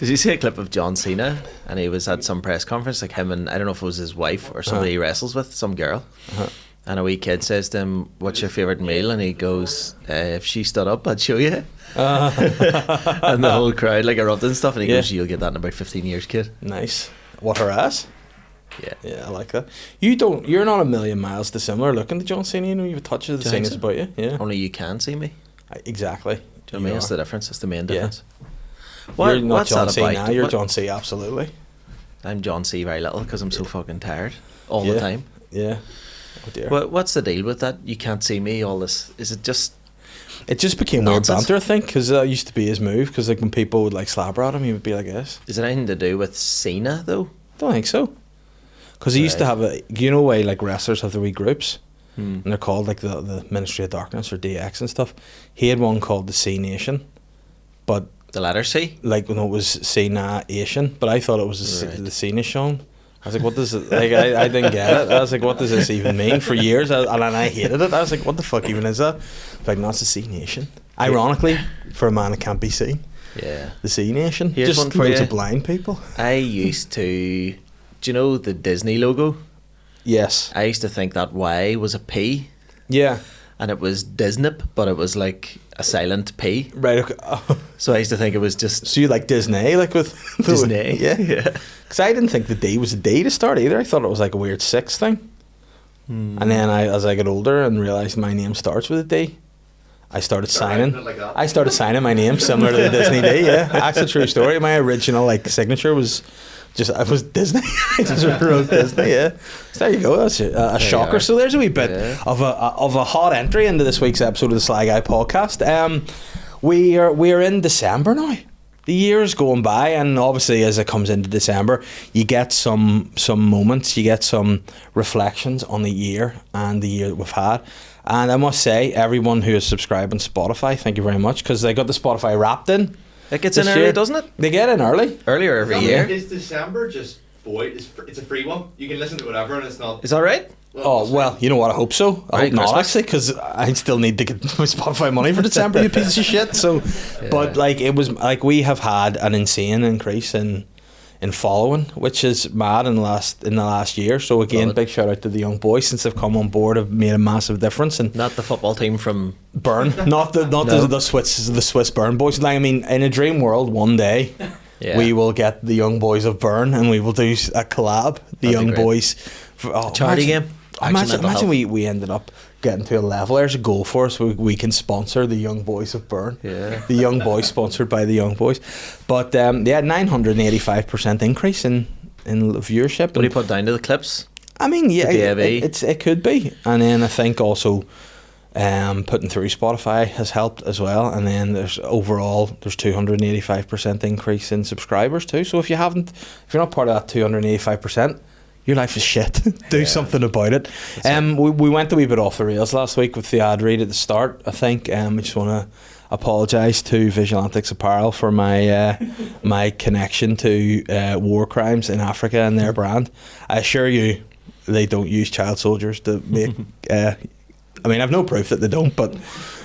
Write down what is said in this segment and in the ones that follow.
Did you see a clip of John Cena? And he was at some press conference, like him and I don't know if it was his wife or somebody he wrestles with, some girl. And a wee kid says to him, "What's your favourite meal?" And he goes, "If she stood up, I'd show you." And the whole crowd like erupted and stuff. And he goes, "You'll get that in about 15 years, kid." Nice. What, her ass? Yeah, I like that. You're not a million miles dissimilar looking to John Cena. You know, you have a touch of the same about you. Yeah. Only you can see me. Exactly. Do you know what I mean? That's the difference. That's the main difference. You're not what's John that C about? now. You're John C. Absolutely. I'm John C. very little because I'm so fucking tired all the time. Yeah. Oh dear. What's the deal with that? You can't see me. All this. Is it just? It just became weird banter, I think, because that used to be his move. Because like when people would like slabber at him, he would be like this. Is it anything to do with Cena though? Don't think so. Because he used to have way like wrestlers have their wee groups, and they're called like the Ministry of Darkness or DX and stuff. He had one called the C Nation, but the letter C. Like when it was Cena Asian, but I thought it was the Cena Shown. I was like, what does it, like, I didn't get it. I was like, what does this even mean? For years, and I hated it. I was like, what the fuck even is that? Like, no, it's the C Nation. Ironically, for a man that can't be seen. Yeah. The C Nation. Here's just one for loads you. of blind people. I used to... Do you know the Disney logo? Yes. I used to think that Y was a P. Yeah. And it was Disnip, but it was like a silent P. Right, okay. So I used to think it was just... So you like Disney, like with... Disney? Yeah. Because I didn't think the D was a D to start either. I thought it was like a weird six thing. And then as I got older and realised my name starts with a D, I started signing. I started signing my name similar to the Disney D, yeah. That's a true story. My original like signature was... I was Disney. I just wrote Disney. Yeah, so there you go. That's a shocker. So there's a wee bit of a hot entry into this week's episode of the Sly Guy podcast. We are in December now. The year's going by, and obviously as it comes into December, you get some moments, you get some reflections on the year and the year that we've had. And I must say, everyone who is subscribed on Spotify, thank you very much, because they got the Spotify Wrapped in. It gets in early, doesn't it? They get in early. Earlier every year. Is December just void? It's a free one. You can listen to whatever, and it's not. Is that right? Well, you know what? I hope so. I hope not, actually, because I still need to get my Spotify money for December. You piece of shit. So, but like it was like we have had an insane increase in following, which is mad in the last year. So again, big shout out to the young boys since they've come on board, have made a massive difference. And not the football team from Bern, the Swiss Bern boys. Like, I mean, in a dream world, one day we will get the young boys of Bern and we will do a collab. The That'd young boys, charity game. Imagine we ended up getting to a level. There's a goal for us. We can sponsor the young boys of Bern. Yeah. The young boys sponsored by the young boys. But 985% increase in viewership. What do you put down to the clips? I mean, yeah, it could be. And then I think also putting through Spotify has helped as well. And then there's 285% increase in subscribers too. So if you're not part of that 285%, your life is shit. Do something about it. We went a wee bit off the rails last week with the ad read at the start. I think I just want to apologise to Vigilantics Apparel for my my connection to war crimes in Africa and their brand. I assure you, they don't use child soldiers to make. I mean, I've no proof that they don't, but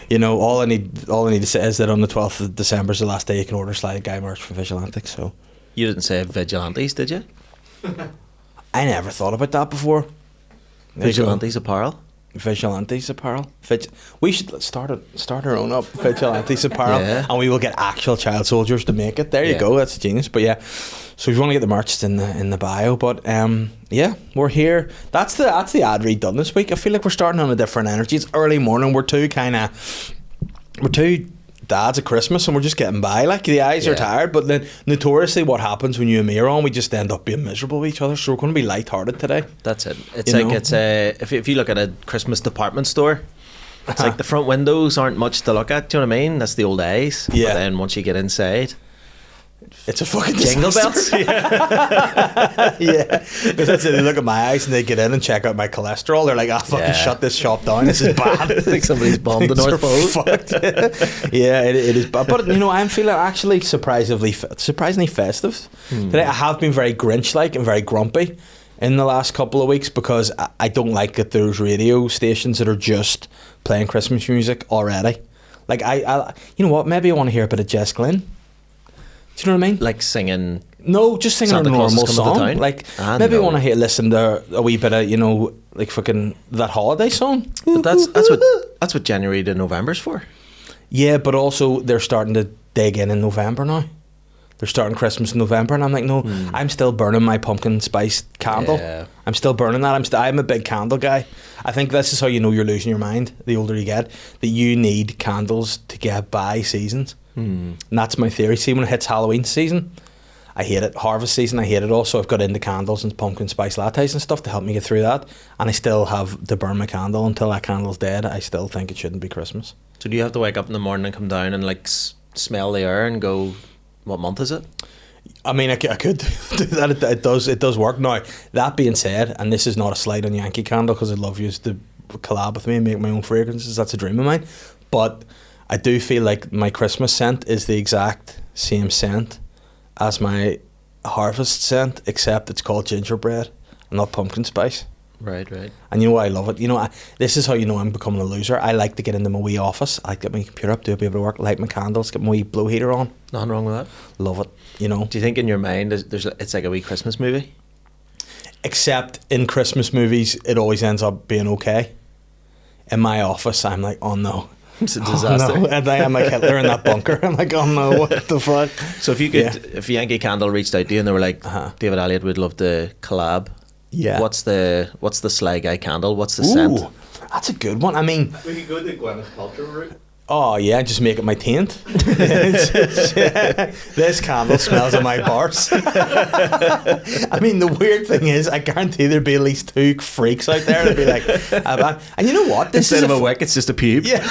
you know, all I need to say is that on the 12th of December is the last day you can order Sly Guy merch from Vigilantics. So you didn't say Vigilantes, did you? I never thought about that before. Vigilantes Apparel. Vigilantes Apparel. We should start our own up. Vigilantes Apparel, and we will get actual child soldiers to make it. There you go. That's genius. But yeah, so if you want to get the merch, it's in the bio. But we're here. That's the ad read done this week. I feel like we're starting on a different energy. It's early morning. We're two dads at Christmas and we're just getting by. Like the eyes are tired, but then notoriously what happens when you and me are on, we just end up being miserable with each other. So we're going to be lighthearted today. That's it. It's if you look at a Christmas department store, it's like the front windows aren't much to look at. Do you know what I mean? That's the old eyes. Yeah. But then once you get inside, it's a fucking jingle bells. Yeah, because that's it. They look at my eyes and they get in and check out my cholesterol. They're like, fucking shut this shop down. This is bad. It's like somebody's bombed the North Pole. Yeah, it is bad. But you know, I'm feeling actually surprisingly festive today. I have been very Grinch-like and very grumpy in the last couple of weeks because I don't like that there's radio stations that are just playing Christmas music already. Like I you know what? Maybe I want to hear a bit of Jess Glynn. Do you know what I mean? Like singing. No, just singing Santa a Claus is normal Coming to song. Town? Like I maybe know. want to listen to a wee bit of, you know, like fucking that holiday song. But that's what January to November's for. Yeah, but also they're starting to dig in November now. They're starting Christmas in November, and I'm like, no, I'm still burning my pumpkin spice candle. Yeah. I'm still burning that. I'm a big candle guy. I think this is how you know you're losing your mind the older you get, that you need candles to get by seasons. And that's my theory. See, when it hits Halloween season, I hate it. Harvest season, I hate it also. I've got into candles and pumpkin spice lattes and stuff to help me get through that, and I still have to burn my candle until that candle's dead. I still think it shouldn't be Christmas. So do you have to wake up in the morning and come down and like smell the air and go, what month is it? I mean, I could do that. It does work. Now, that being said, and this is not a slight on Yankee Candle, because I'd love you to collab with me and make my own fragrances. That's a dream of mine. But I do feel like my Christmas scent is the exact same scent as my harvest scent, except it's called gingerbread and not pumpkin spice. Right. And you know why I love it? You know, this is how you know I'm becoming a loser. I like to get into my wee office. I get my computer up, do a bit of work, light my candles, get my wee blow heater on. Nothing wrong with that. Love it, you know. Do you think in your mind it's like a wee Christmas movie? Except in Christmas movies, it always ends up being okay. In my office, I'm like, oh no. It's a disaster. Oh, no. And I am like Hitler in that bunker. I'm like, oh no, what the fuck? So if you could, if Yankee Candle reached out to you and they were like, David Elliott would love to collab. Yeah. What's the Sly Guy candle? What's the scent? Ooh, that's a good one. I mean, We could go the Gwyneth Paltrow route. oh yeah, just make it my taint. This candle smells of my bars. I mean, the weird thing is, I guarantee there'd be at least 2 freaks out there that'd be like, and you know what? This Instead is of a wick, it's just a pube. Yeah.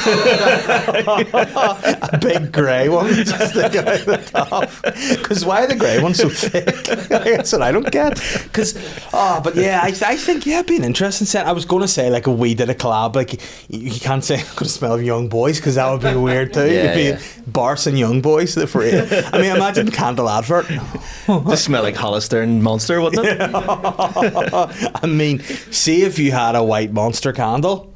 A big grey one, just the guy at the top. Because why are the grey ones so thick? That's what I don't get. But yeah, I think, it'd be an interesting set. I was going to say, like, if we did a collab, like, you can't say, I'm going to smell of young boys, because that would be weird too. Yeah, It'd be Bars and young boys. For I mean, imagine candle advert. Just smell like Hollister and Monster, wouldn't it? I mean, see if you had a white Monster candle,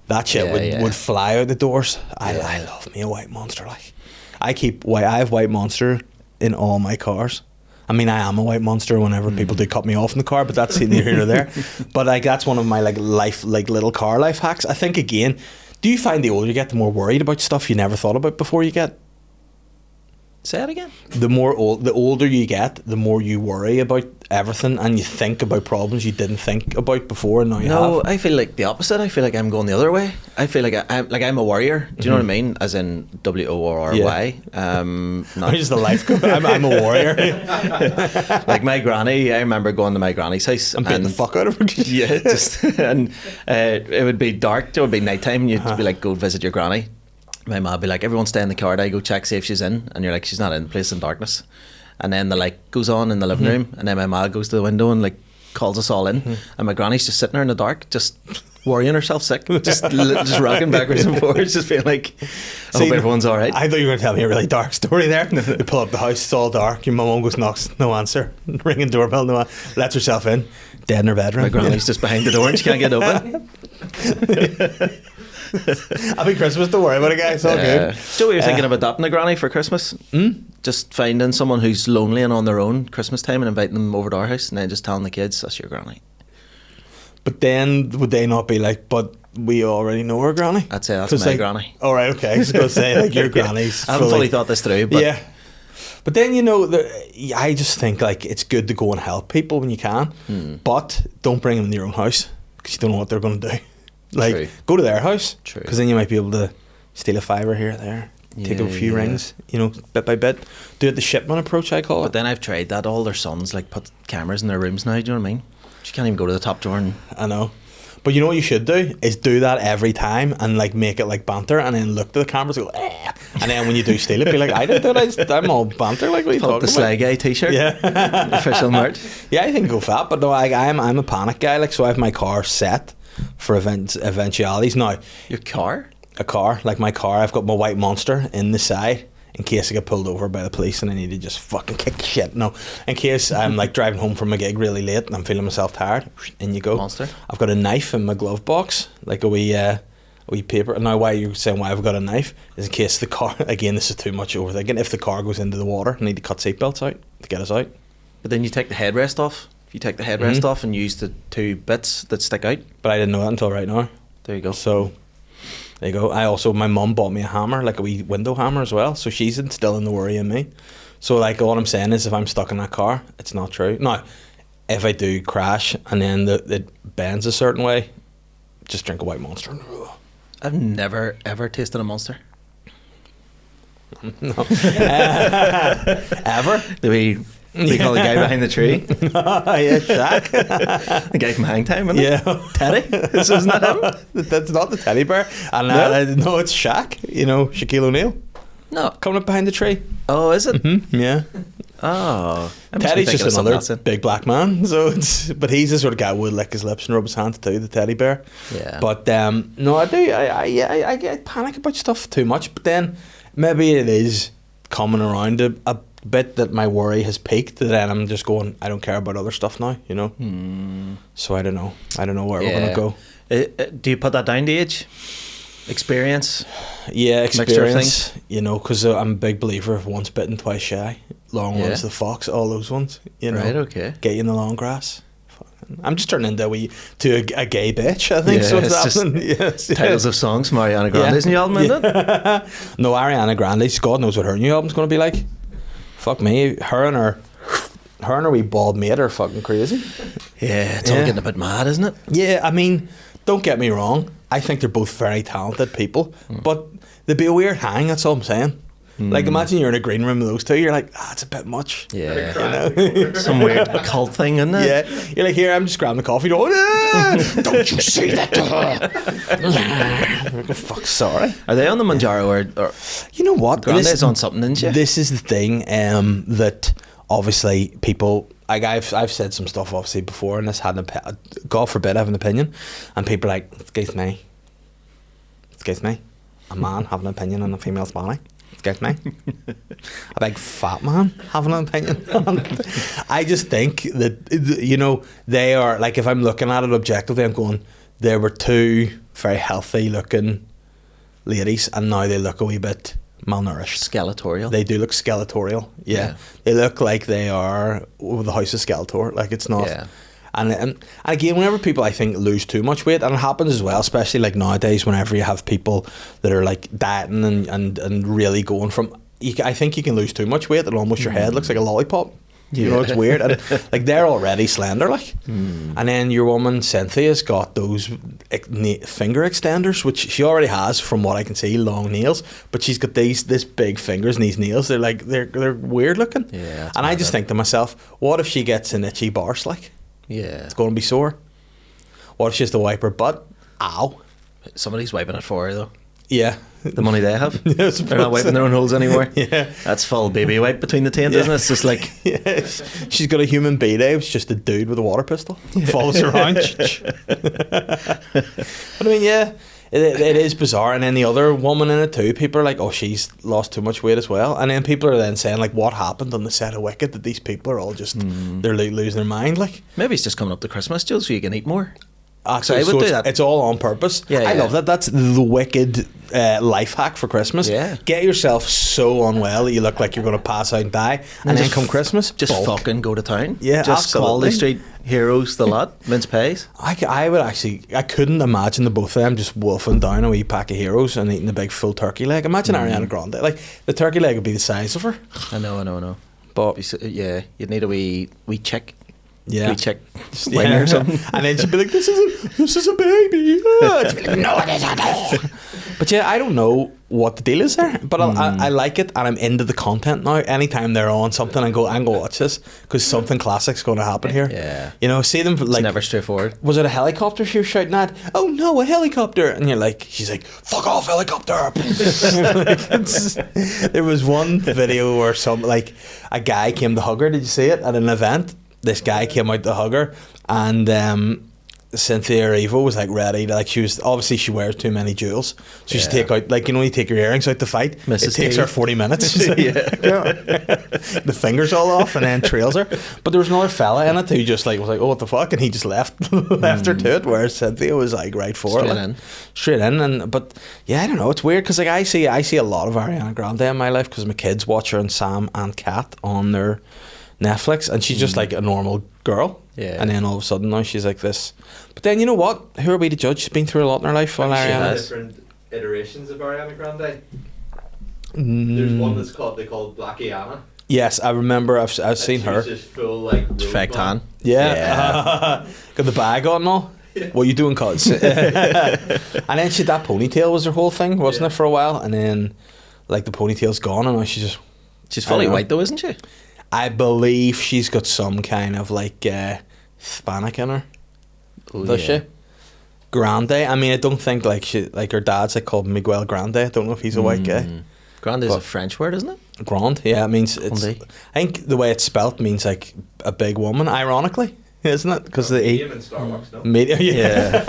that shit would fly out the doors. I love me a white Monster. Like, I have white Monster in all my cars. I mean, I am a white Monster whenever people do cut me off in the car, but that's neither here nor there. But like, that's one of my little car life hacks. I think, again, do you find the older you get, the more worried about stuff you never thought about before you get? Say it again. The older you get, the more you worry about everything, and you think about problems you didn't think about before, and now you have. No, I feel like the opposite. I feel like I'm going the other way. I feel like I'm a warrior. Do you know what I mean? As in WORRY. Not just the life coach. I'm a warrior. Like my granny, I remember going to my granny's house I'm beating the fuck out of her. Yeah, and it would be dark. It would be nighttime. And you'd be like, go visit your granny. My mum would be like, everyone stay in the car. I go check, see if she's in. And you're like, she's not in. The place in darkness. And then the light goes on in the living room, and then my mum goes to the window and like calls us all in. And my granny's just sitting there in the dark, just worrying herself sick, just rocking backwards and forwards, just being like, I hope everyone's all right. I thought you were going to tell me a really dark story there. You pull up the house, it's all dark. Your mum goes, knocks, no answer. Ringing doorbell, no answer. Lets herself in, dead in her bedroom. My granny's just behind the door and she can't get open. Happy Christmas, don't worry about it, guys. It's all good. So we were thinking of adopting a granny for Christmas. Just finding someone who's lonely and on their own Christmas time and inviting them over to our house, and then just telling the kids, that's your granny. But then would they not be like, but we already know our granny? I'd say that's my granny. All right, okay. I was going to say, like, your granny's I haven't fully thought this through, but yeah. But then, you know, I just think, like, it's good to go and help people when you can, but don't bring them in your own house, because you don't know what they're going to do. Like, True. Go to their house, True. because then you might be able to steal a fiver here or there, take a few rings, you know, bit by bit. Do it the shipment approach, I call it. But then I've tried that. All their sons like put cameras in their rooms now. Do you know what I mean? You can't even go to the top drawer. And I know. But you know what you should do is do that every time and like make it like banter, and then look to the cameras and go, eh. And then when you do steal it, be like, I didn't do it. I'm all banter. Like, what are you pull up talking the about? Sly Guy t-shirt. Yeah. Official merch. Yeah, I think go for that. But no, I'm a panic guy. Like, so I have my car set for eventualities. Now, Your car? a car, like my car, I've got my white Monster in the side in case I get pulled over by the police and I need to just fucking kick shit. No, in case I'm like driving home from a gig really late and I'm feeling myself tired, in you go. Monster. I've got a knife in my glove box, like a wee wee paper. And now why you're saying why I've got a knife is in case the car, again, this is too much overthinking, if the car goes into the water, I need to cut seatbelts out to get us out. But then you take the headrest off. If you take the headrest off and use the 2 bits that stick out. But I didn't know that until right now. There you go. So there you go. My mum bought me a hammer, like a wee window hammer as well. So she's instilling the worry in me. So like what I'm saying is if I'm stuck in that car, it's not true. Now, if I do crash and then it bends a certain way, just drink a white Monster. I've never ever tasted a Monster. No. Ever? Do we call the guy behind the tree? Yeah, Shaq. The guy from Hang Time, isn't it? Yeah. Teddy? Isn't that him? That's not the teddy bear. And no, it's Shaq. You know, Shaquille O'Neal. No. Coming up behind the tree. Oh, is it? Yeah. Oh. Teddy's just another big black man. But he's the sort of guy who would lick his lips and rub his hands too, the teddy bear. Yeah. But no, I do. I get panic about stuff too much. But then maybe it is coming around a bit that my worry has peaked. That then I'm just going, I don't care about other stuff now, you know. So I don't know where we're gonna go. Do you put that down to age? Experience? Yeah, Mixture of experience. You know, because I'm a big believer of once bitten, twice shy. Long one's the fox. All those ones. You know. Right. Okay. Get you in the long grass. I'm just turning into a gay bitch, I think. So it's happening. Yes, titles of songs from Ariana Grande's new album, isn't it? No, Ariana Grande, God knows what her new album's going to be like. Fuck me. Her and her wee bald mate are fucking crazy. Yeah, it's all getting a bit mad, isn't it? Yeah, I mean, don't get me wrong. I think they're both very talented people. But they'd be a weird hang, that's all I'm saying. Like, imagine you're in a green room with those two, you're like, it's a bit much. Yeah. You know? Some weird cult thing, isn't it? Yeah. You're like, here, I'm just grabbing the coffee, going, don't you say that to her. Fuck, sorry. Are they on the Manjaro or you know what? Grande's on something, isn't she? This is the thing that obviously people, like I've said some stuff obviously before, and this had God forbid I have an opinion, and people are like, excuse me, a man having an opinion on a female's body. Excuse me, a big fat man having an opinion. I just think that, you know, they are, like, if I'm looking at it objectively, I'm going, there were 2 very healthy looking ladies and now they look a wee bit malnourished. Skeletorial. They do look skeletorial. Yeah. They look like they are the House of Skeletor. Like, it's not. Yeah. And again, whenever people, I think, lose too much weight, and it happens as well, especially like nowadays, whenever you have people that are like dieting and really going from, I think you can lose too much weight and almost your head looks like a lollipop. You know, it's weird. And like, they're already slender, like. And then your woman Cynthia's got those finger extenders, which she already has, from what I can see, long nails. But she's got this big fingers and these nails. They're like they're weird looking. Yeah. And I just think to myself, what if she gets an itchy barse, like? Yeah. It's going to be sore. What if she has to wipe her butt? Ow. Somebody's wiping it for her, though. Yeah. The money they have. Yeah, they're not wiping their own holes anymore. Yeah. That's full baby wipe between the taint, isn't it? It's just like... Yeah. She's got a human B-day. It's just a dude with a water pistol. Follows her around. But I mean, yeah, it is bizarre. And then the other woman in it too, people are like, oh, she's lost too much weight as well. And then people are then saying, like, what happened on the set of Wicked, that these people are all just, they're losing their mind, like. Maybe it's just coming up to Christmas, Jill, so you can eat more. Actually, so it's all on purpose. Yeah, I love that. That's the Wicked life hack for Christmas. Yeah. Get yourself so unwell that you look like you're going to pass out and die, and then come Christmas, just bulk. Fucking go to town. Yeah, just absolutely. call the street heroes the lot, mince pies. I would actually, I couldn't imagine the both of them just wolfing down a wee pack of heroes and eating a big full turkey leg. Imagine Ariana Grande, like, the turkey leg would be the size of her. I know. But yeah, you'd need a wee chick. Yeah, we check or something, and then she'd be like, "This is a baby." Like, no, it isn't. But yeah, I don't know what the deal is there, but I like it, and I'm into the content now. Anytime they're on something, I go watch this, because something classic's going to happen here. Yeah, you know, see them like, it's never straightforward. Was it a helicopter she was shouting at? Oh no, a helicopter! And you're like, she's like, "Fuck off, helicopter!" Like, there was one video where a guy came to hug her. Did you see it at an event? This guy came out to hug her, and Cynthia or Eva was like ready to, like, she was obviously, she wears too many jewels, so she should take out, like, you know, you take your earrings out to fight, Mrs. it takes T. her 40 minutes. The fingers all off and then trails her. But there was another fella in it who just like was like, oh, what the fuck, and he just left her to it, whereas Cynthia was like right for it, straight in. And but yeah, I don't know, it's weird because like I see a lot of Ariana Grande in my life because my kids watch her and Sam and Kat on their Netflix, and she's just like a normal girl. Yeah. And then all of a sudden now she's like this. But then you know what? Who are we to judge? She's been through a lot in her life. Well, Ariana. Different iterations of Ariana Grande. There's one that's they call Black Iana. Yes, I remember. I've seen her. Just full like Fake tan. Yeah. Got the bag on and all. Yeah. What are you doing, cuz? And then she had that ponytail was her whole thing, wasn't it, for a while? And then like the ponytail's gone, and now she's fully white though, isn't she? I believe she's got some kind of like Hispanic in her. Oh, Does she? Grande. I mean, I don't think like her dad's like called Miguel Grande. I don't know if he's a white guy. Grande is a French word, isn't it? Grand. Yeah, it means it's. Grande. I think the way it's spelt means like a big woman. Ironically, isn't it? Because the medium in Starbucks, no? Medium, yeah.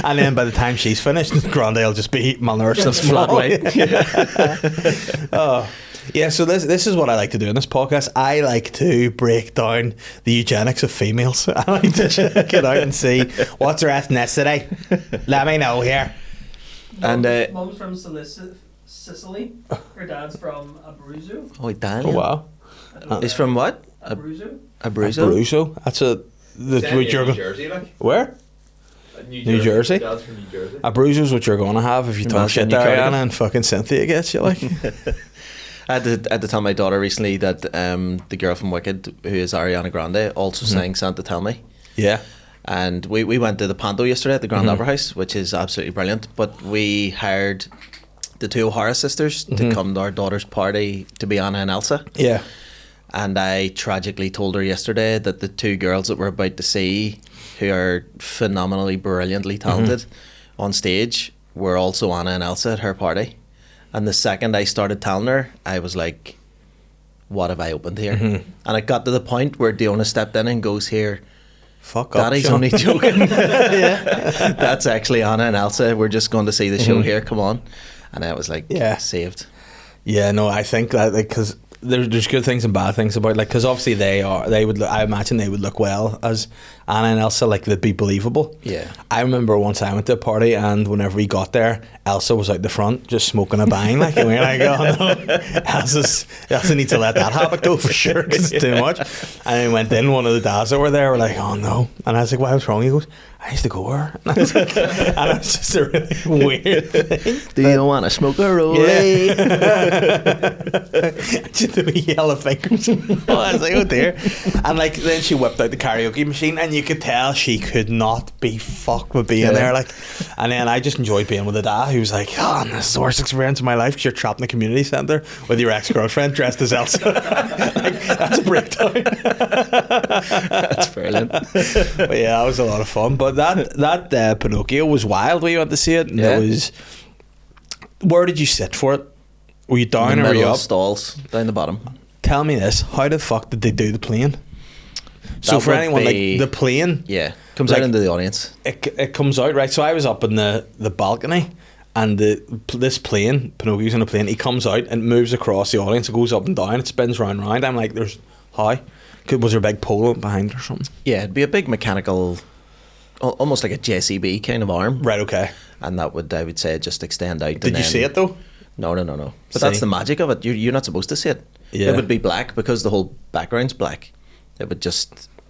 And then by the time she's finished, Grande will just be malnourished and Flat small. white. Oh. Yeah, so this is what I like to do in this podcast. I like to break down the eugenics of females. I like to check it out and see what's her ethnicity. Let me know here. And Mum's from Sicily. Her dad's from Abruzzo. oh, Daniel. Oh wow. He's from what? Abruzzo. Abruzzo. Abruzzo. That's New Jersey, like. Where? New Jersey. Dad's from New Jersey. Abruzzo's what you're going to have if you talk shit to Ariana and fucking Cynthia gets you, like. I had to tell my daughter recently that the girl from Wicked, who is Ariana Grande, also sang Santa Tell Me. Yeah. And we went to the Panto yesterday at the Grand Opera House, which is absolutely brilliant. But we hired the two O'Hara sisters to come to our daughter's party to be Anna and Elsa. Yeah. And I tragically told her yesterday that the two girls that we're about to see, who are phenomenally, brilliantly talented on stage, were also Anna and Elsa at her party. And the second I started telling her, I was like, what have I opened here? And it got to the point where Diona stepped in and goes, here, fuck up, Daddy's Sean. only joking. That's actually Anna and Elsa. We're just going to see the show here. Come on. And I was like, saved. Yeah, no, I think that because there's good things and bad things about, like, because obviously I imagine they would look well as Anna and Elsa, like they'd be believable. Yeah. I remember once I went to a party and whenever we got there, Elsa was out the front just smoking a bang, like, and we were like, oh no, Elsa needs to let that habit go for sure because it's too much. And we went in, one of the dads that were there were like, oh no, and I was like, what's wrong? He goes, I used to go her. And I was like, and it was just a really weird thing. Do you want to smoke a roll? Yeah. Just the wee yellow fingers. Oh, I was like, oh dear. And like then she whipped out the karaoke machine and you could tell she could not be fucked with being there, like. And then I just enjoyed being with a dad who was like, oh, this is the worst experience of my life because you're trapped in a community centre with your ex-girlfriend dressed as Elsa. Like, that's a breakdown. That's brilliant. But yeah, that was a lot of fun. But that Pinocchio was wild when you went to see it. And it was. Where did you sit for it? Were you down or were you up? Stalls, down the bottom. Tell me this: how the fuck did they do the plane? So for anyone, like the plane, comes like, out into the audience. It comes out, right? So I was up in the balcony, and this plane, Pinocchio's in a plane. He comes out and moves across the audience. It goes up and down. It spins round and round. I'm like, "There's how? Was there a big pole behind it or something?" Yeah, it'd be a big mechanical, almost like a JCB kind of arm. Right. Okay. And that would, I would say, just extend out. Did you see it though? No. But that's the magic of it. You're not supposed to see it. Yeah. It would be black because the whole background's black. It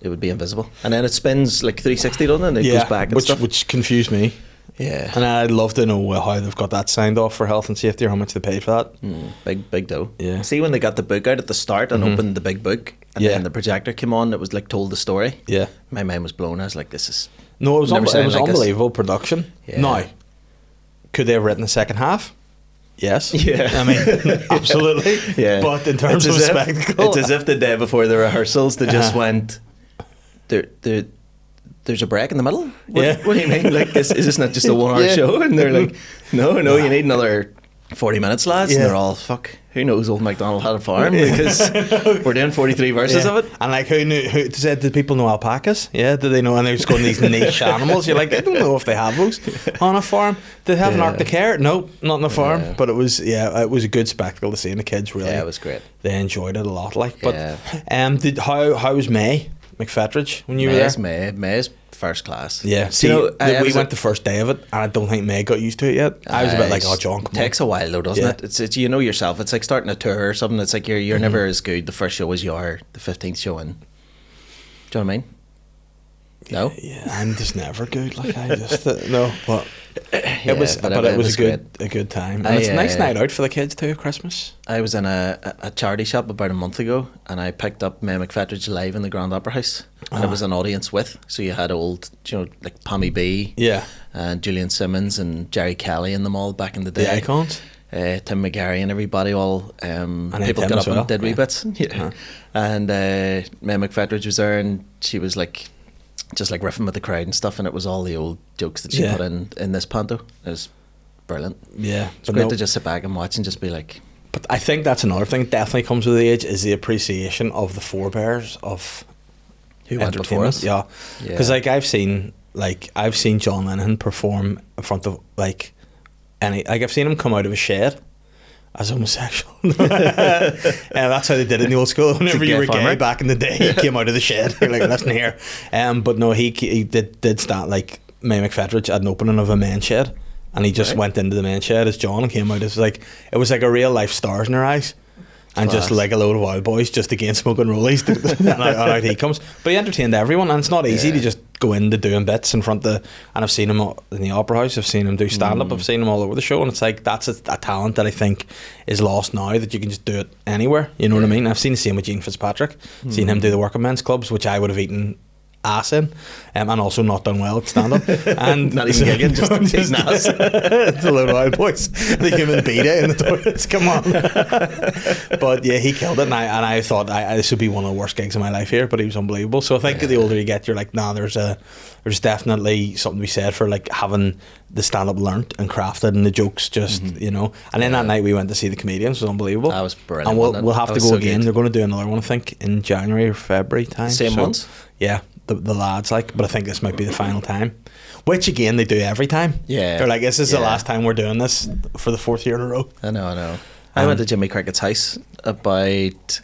would be invisible. And then it spins like 360, doesn't it? And it goes back and stuff. Which confused me. Yeah. And I'd love to know how they've got that signed off for health and safety or how much they paid for that. Big dough. Yeah. See when they got the book out at the start and opened the big book and then the projector came on, it was like told the story. Yeah. My mind was blown. I was like, this is... No, it was like unbelievable production. Yeah. Now, could they have written the second half? Yes. Yeah. I mean, absolutely. Yeah. But in terms of spectacle... It's as if the day before the rehearsals, they just went... There's a break in the middle? What do you mean? Like, is this not just a 1 hour show? And they're like, no, you need another 40 minutes, lads. And they're all, fuck, who knows old MacDonald had a farm, because we're doing 43 verses of it. And like, who knew? Who said? Did people know alpacas? Yeah, did they know? And they're just going these niche animals. You're like, I don't know if they have those on a farm. Did they have an Arctic hare? No, not on a farm. Yeah. But it was it was a good spectacle to see, and the kids really, Yeah, it was great. They enjoyed it a lot. Like, but how was May McFettridge when you were there? May's first class. Yeah, see, we went the first day of it, and I don't think May got used to it yet. I was a bit like, oh, John, come takes on. a while though, doesn't it? It's you know yourself. It's like starting a tour or something. It's like you're never as good the first show as you are the 15th show in. Do you know what I mean? No. Yeah, I'm just never good. Like I just no, but Yeah, it was a good time, and it's a nice night out for the kids too. Christmas. I was in a charity shop about a month ago, and I picked up May McFettridge live in the Grand Opera House, and it was an audience with. So you had old, like Pammy B, and Julian Simmons and Jerry Kelly and them all back in the day. The icons. Tim McGarry and everybody, all and people Tim got as up well. and did wee bits. And May McFettridge was there, and she was like just like riffing with the crowd and stuff, and it was all the old jokes that she put in this panto. It was brilliant. Yeah, It's great to just sit back and watch and just be like. But I think that's another thing that definitely comes with age, is the appreciation of the forebears of Who went before entertainment. us. Yeah, because I've seen John Lennon perform in front of I've seen him come out of a shed as homosexual. And that's how they did it in the old school. Whenever you were gay back in the day, he came out of the shed. You're like, listen here. But no, he did start, like, May McFettridge at an opening of a men's shed, and he just went into the men's shed as John and came out as it was like a real life stars in her eyes. And just like a load of wild boys just again smoking rollies, and out he comes. But he entertained everyone, and it's not easy to just go into doing bits in front of. And I've seen him in the Opera House. I've seen him do stand up. I've seen him all over the show, and it's like that's a talent that I think is lost now. That you can just do it anywhere. You know what I mean? I've seen the same with Gene Fitzpatrick. Seen him do the working men's clubs, which I would have eaten ass in, and also not done well at stand up, and not even gigging, just eating ass. It's a load of wild boys, the human beta in the toilets. Come on. But yeah, he killed it, and I thought this would be one of the worst gigs of my life here, but he was unbelievable. So I think the older you get, you're like, nah, there's definitely something to be said for like having the stand up learnt and crafted, and the jokes just and then that night we went to see the Comedians. It was unbelievable. That was brilliant, and we'll have to go so again. good. They're going to do another one, I think, in January or February time. Same ones? Yeah, the lads, like, but I think this might be the final time, which again they do every time. Yeah, they're like, this is the last time we're doing this for the 4th year in a row. I know. I went to Jimmy Crickett's house about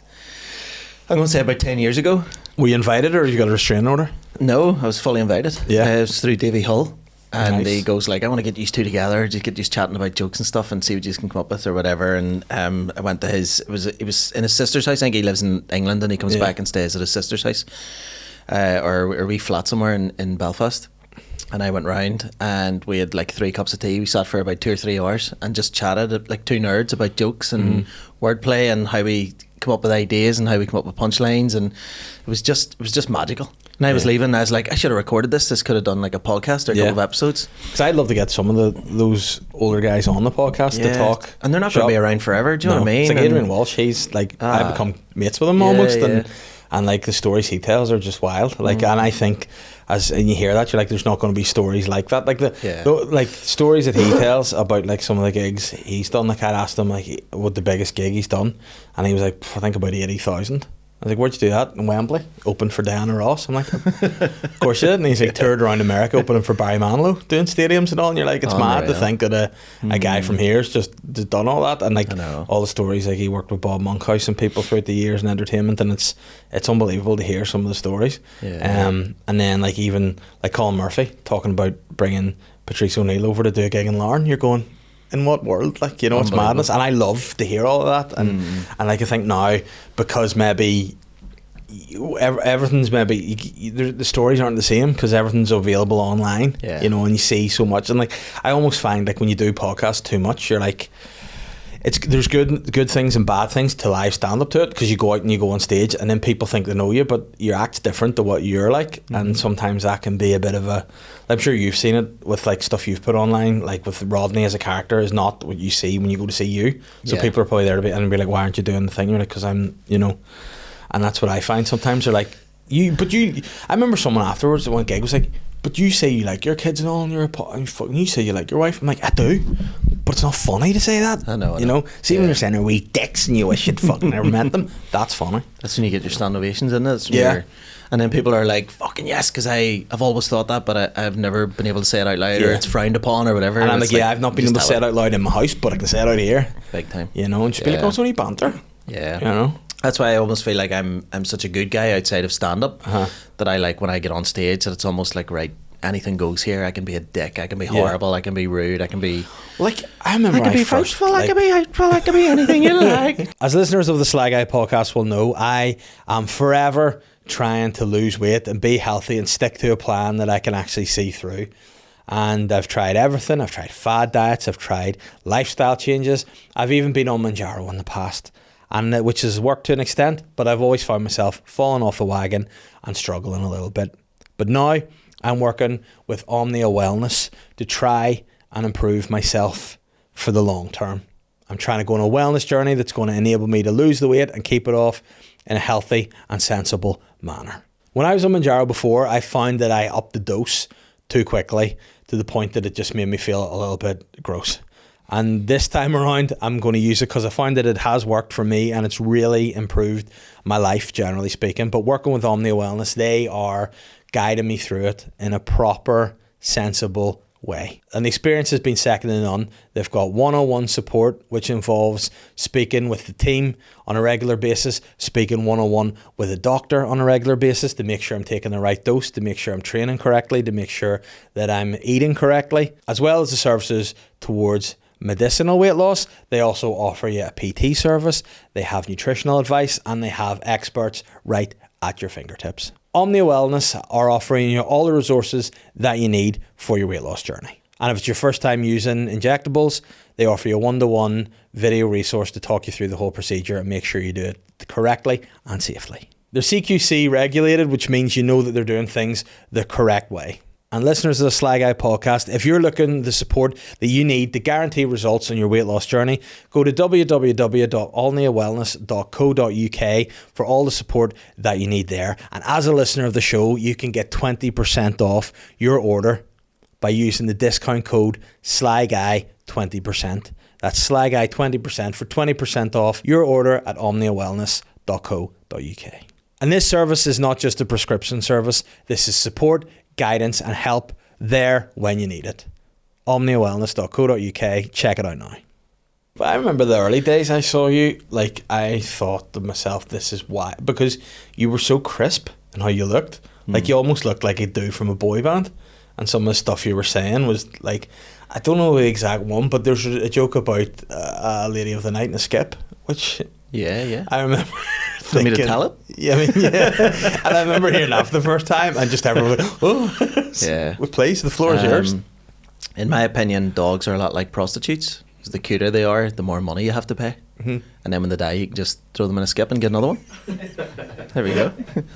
10 years ago. Were you invited, or you got a restraining order? No, I was fully invited. Yeah, it was through Davy Hull, and Nice. he goes like, I want to get you two together, just get you chatting about jokes and stuff, and see what you can come up with or whatever. And I went to his. He was in his sister's house. I think he lives in England, and he comes back and stays at his sister's house, or a wee flat somewhere in Belfast. And I went round, and we had like 3 cups of tea. We sat for about 2 or 3 hours and just chatted like two nerds about jokes and wordplay and how we come up with ideas and how we come up with punchlines, and it was just magical. And I was leaving, and I was like, I should have recorded this. This could have done like a podcast or a couple of episodes. Because I'd love to get some of those older guys on the podcast to talk. And they're not going to be around forever. Do you know what I mean? It's like Adrian Walsh. He's like, I become mates with him almost, and like the stories he tells are just wild. Like, and I think and you hear that, you're like, there's not going to be stories like that. Like like stories that he tells about like some of the gigs he's done. Like, I'd asked him like what the biggest gig he's done, and he was like, I think about 80,000. I was like, where'd you do that? In Wembley, opened for Diana Ross. I'm like, of course you did. And he's like, toured around America, opening for Barry Manilow, doing stadiums and all. And you're like, it's mad to think that a guy from here's just done all that. And like all the stories, like he worked with Bob Monkhouse and people throughout the years in entertainment, and it's unbelievable to hear some of the stories. And then like even like Colin Murphy talking about bringing Patrice O'Neill over to do a gig in Larne. You're going, in what world? Like, you know, it's madness. And I love to hear all of that. And like, I think now, because maybe everything's the stories aren't the same because everything's available online, you know, and you see so much. And like, I almost find like when you do podcasts too much, you're like, there's good things and bad things to live stand up to it, because you go out and you go on stage and then people think they know you, but your act's different to what you're like. And sometimes that can be a bit of a, I'm sure you've seen it with like stuff you've put online, like with Rodney as a character is not what you see when you go to see you. So people are probably there to be like, why aren't you doing the thing? You're like, because I'm, you know. And that's what I find sometimes. They're like, I remember someone afterwards at one gig was like, but you say you like your kids and all, and you say you like your wife. I'm like, I do, But it's not funny to say that. I know. You know? See, when you're saying they're wee dicks and you wish you'd fucking never met them, that's funny. That's when you get your stand ovations, isn't it? That's when Yeah. and then people are like, fucking yes, because I've always thought that, but I've never been able to say it out loud, or Yeah. it's frowned upon, or whatever. And I'm It's like, I've not been just able to say it out loud in my house, but I can say it out here. Big time. You know? And she'd be like, Yeah. oh, it's only banter. Yeah. You know? That's why I almost feel like I'm such a good guy outside of stand-up, that I like when I get on stage, that it's almost like, right, anything goes here. I can be a dick, I can be horrible, I can be rude, I can be... Like, I remember I can be first, frightful, I like- can be hateful, I can be anything you like. As listeners of the Sly Guy podcast will know, I am forever trying to lose weight and be healthy and stick to a plan that I can actually see through. And I've tried everything. I've tried fad diets, I've tried lifestyle changes. I've even been on Manjaro in the past, and which has worked to an extent, but I've always found myself falling off the wagon and struggling a little bit. But now I'm working with Omnia Wellness to try and improve myself for the long term. I'm trying to go on a wellness journey that's going to enable me to lose the weight and keep it off in a healthy and sensible manner. When I was on Manjaro before, I found that I upped the dose too quickly to the point that it just made me feel a little bit gross. And this time around, I'm going to use it because I found that it has worked for me and it's really improved my life, generally speaking. But working with Omnia Wellness, they are guiding me through it in a proper, sensible way. And the experience has been second to none. They've got one-on-one support, which involves speaking with the team on a regular basis, speaking one-on-one with a doctor on a regular basis to make sure I'm taking the right dose, to make sure I'm training correctly, to make sure that I'm eating correctly, as well as the services towards medicinal weight loss. They also offer you a PT service, they have nutritional advice, and they have experts right at your fingertips. Omnia Wellness are offering you all the resources that you need for your weight loss journey. And if it's your first time using injectables, they offer you a one-to-one video resource to talk you through the whole procedure and make sure you do it correctly and safely. They're CQC regulated, which means you know that they're doing things the correct way. And listeners of the Sly Guy podcast, if you're looking the support that you need to guarantee results on your weight loss journey, go to www.omniawellness.co.uk for all the support that you need there. And as a listener of the show, you can get 20% off your order by using the discount code SLYGUY20%. That's SLYGUY20% for 20% off your order at omniawellness.co.uk. And this service is not just a prescription service. This is support, guidance and help there when you need it. omniawellness.co.uk. Check it out now. But I remember the early days I saw you, like I thought to myself, this is why, because you were so crisp in how you looked. Like you almost looked like a dude from a boy band, and some of the stuff you were saying was like, I don't know the exact one, but there's a joke about a lady of the night in a skip, which Yeah. I remember. Want me to tell it? Yeah, I mean, yeah. And I remember hearing that for the first time, and just everyone went, oh, Yeah. please, the floor is yours. In my opinion, dogs are a lot like prostitutes. 'Cause the cuter they are, the more money you have to pay. And then when they die, you can just throw them in a skip and get another one. There we go.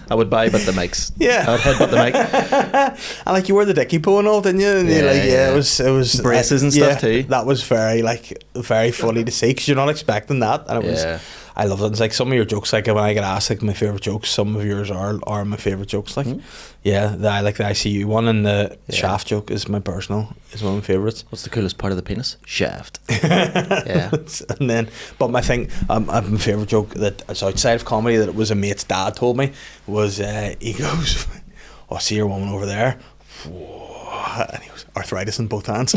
I would buy, but the mics. Yeah. I would headbutt the mic. And like you wore the Dickie Poe and all, didn't you? And you're like, it was braces and stuff too. That was very funny to see because you're not expecting that, and it was. I love it. It's like some of your jokes, like when I get asked like my favourite jokes, some of yours are my favourite jokes. Like, I like the ICU one, and the shaft joke is one of my favourites. What's the coolest part of the penis? Shaft. Yeah. And then, but my thing, my favourite joke that is outside of comedy that it was a mate's dad told me was he goes, "Oh, see your woman over there." And he was arthritis in both hands.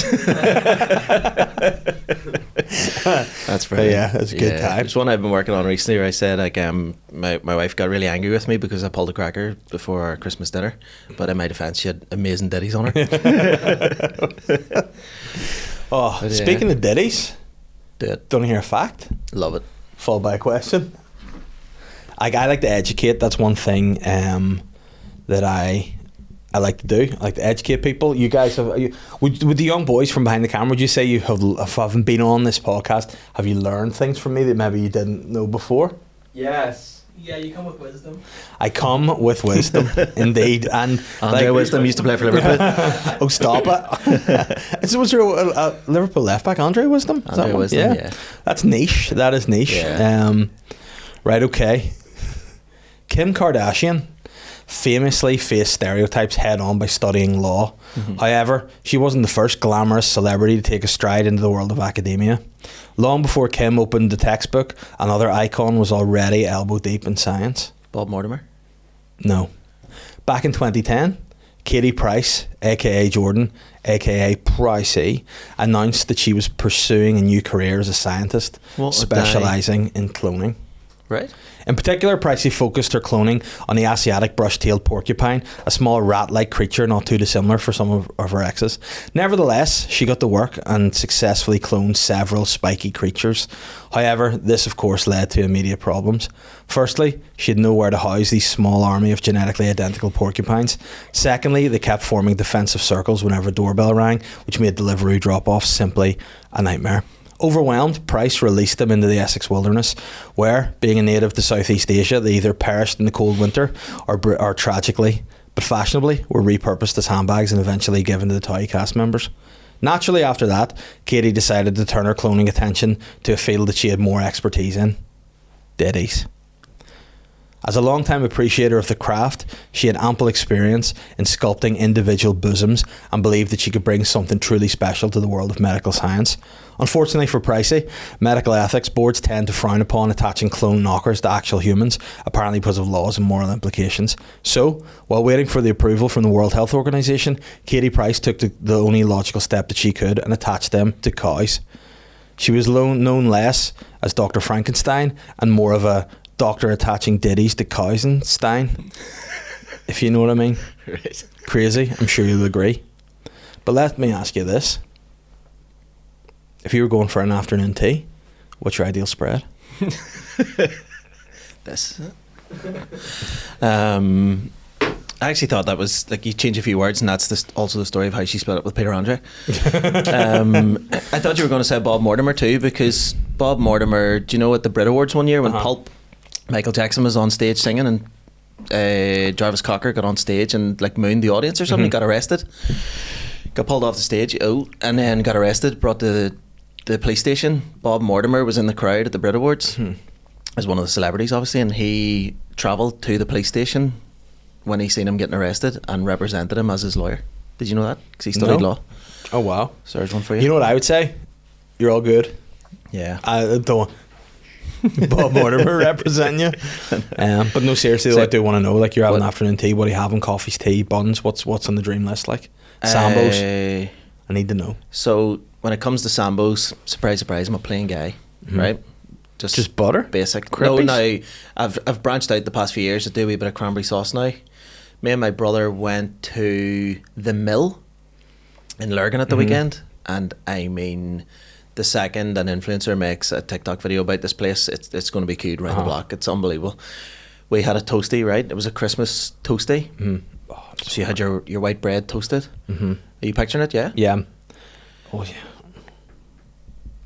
That's very it's a good time. There's one I've been working on recently where I said like my wife got really angry with me because I pulled a cracker before our Christmas dinner, but in my defence she had amazing ditties on her. Speaking of ditties, Do it. don't hear a fact. Love it. Followed by a question. I like to educate. That's one thing that I like to do. I like to educate people. You guys with the young boys from behind the camera, would you say you haven't been on this podcast, have you learned things from me that maybe you didn't know before? Yes. Yeah, you come with wisdom. I come with wisdom, indeed. And Andre Wisdom used to play for Liverpool. Oh, stop it. Was there a Liverpool left back, Andre Wisdom? Is Andre that one? Wisdom, yeah. That's niche. That is niche. Yeah. Right, okay. Kim Kardashian famously faced stereotypes head on by studying law. However, she wasn't the first glamorous celebrity to take a stride into the world of academia. Long before Kim opened the textbook, another icon was already elbow deep in science. Bob Mortimer. No. Back in 2010, Katie Price, aka Jordan, aka Pricey, announced that she was pursuing a new career as a scientist, specialising in cloning. Right. In particular, Pricey focused her cloning on the Asiatic brush-tailed porcupine, a small rat-like creature not too dissimilar for some of her exes. Nevertheless, she got to work and successfully cloned several spiky creatures. However, this of course led to immediate problems. Firstly, she had nowhere to house these small army of genetically identical porcupines. Secondly, they kept forming defensive circles whenever a doorbell rang, which made delivery drop-offs simply a nightmare. Overwhelmed, Price released them into the Essex wilderness, where, being a native to Southeast Asia, they either perished in the cold winter or tragically, but fashionably, were repurposed as handbags and eventually given to the Toy cast members. Naturally, after that, Katie decided to turn her cloning attention to a field that she had more expertise in: Diddy's. As a long-time appreciator of the craft, she had ample experience in sculpting individual bosoms and believed that she could bring something truly special to the world of medical science. Unfortunately for Pricey, medical ethics boards tend to frown upon attaching clone knockers to actual humans, apparently because of laws and moral implications. So, while waiting for the approval from the World Health Organization, Katie Price took the only logical step that she could and attached them to cows. She was known less as Dr. Frankenstein and more of a doctor attaching Diddy's to Cousenstein, if you know what I mean. Right. Crazy, I'm sure you'll agree. But let me ask you this. If you were going for an afternoon tea, what's your ideal spread? This. I actually thought that was, like, you change a few words and that's also the story of how she split up with Peter Andre. I thought you were going to say Bob Mortimer too, because Bob Mortimer, do you know at the Brit Awards one year when Pulp, Michael Jackson was on stage singing and Jarvis Cocker got on stage and like mooned the audience or something, got arrested, got pulled off the stage, and then got arrested, brought to the police station. Bob Mortimer was in the crowd at the Brit Awards as one of the celebrities obviously, and he travelled to the police station when he seen him getting arrested and represented him as his lawyer. Did you know that? Because he studied law. Oh wow. So there's one for you. You know what I would say? You're all good. Yeah. I don't Bob Mortimer representing you. But no, seriously though, I do want to know, like, you're having afternoon tea, what are you having? Coffees, tea, buns? What's on the dream list like? Sambos? I need to know. So when it comes to Sambos, surprise, surprise, I'm a plain guy, right? Just butter? Basic. Crippies? No, now I've branched out the past few years. I do a wee bit of cranberry sauce now. Me and my brother went to the Mill in Lurgan at the weekend, and I mean, the second an influencer makes a TikTok video about this place, it's going to be queued around the block. It's unbelievable. We had a toasty, right? It was a Christmas toasty. Oh, so you had your white bread toasted. Are you picturing it? Yeah. Yeah. Oh yeah.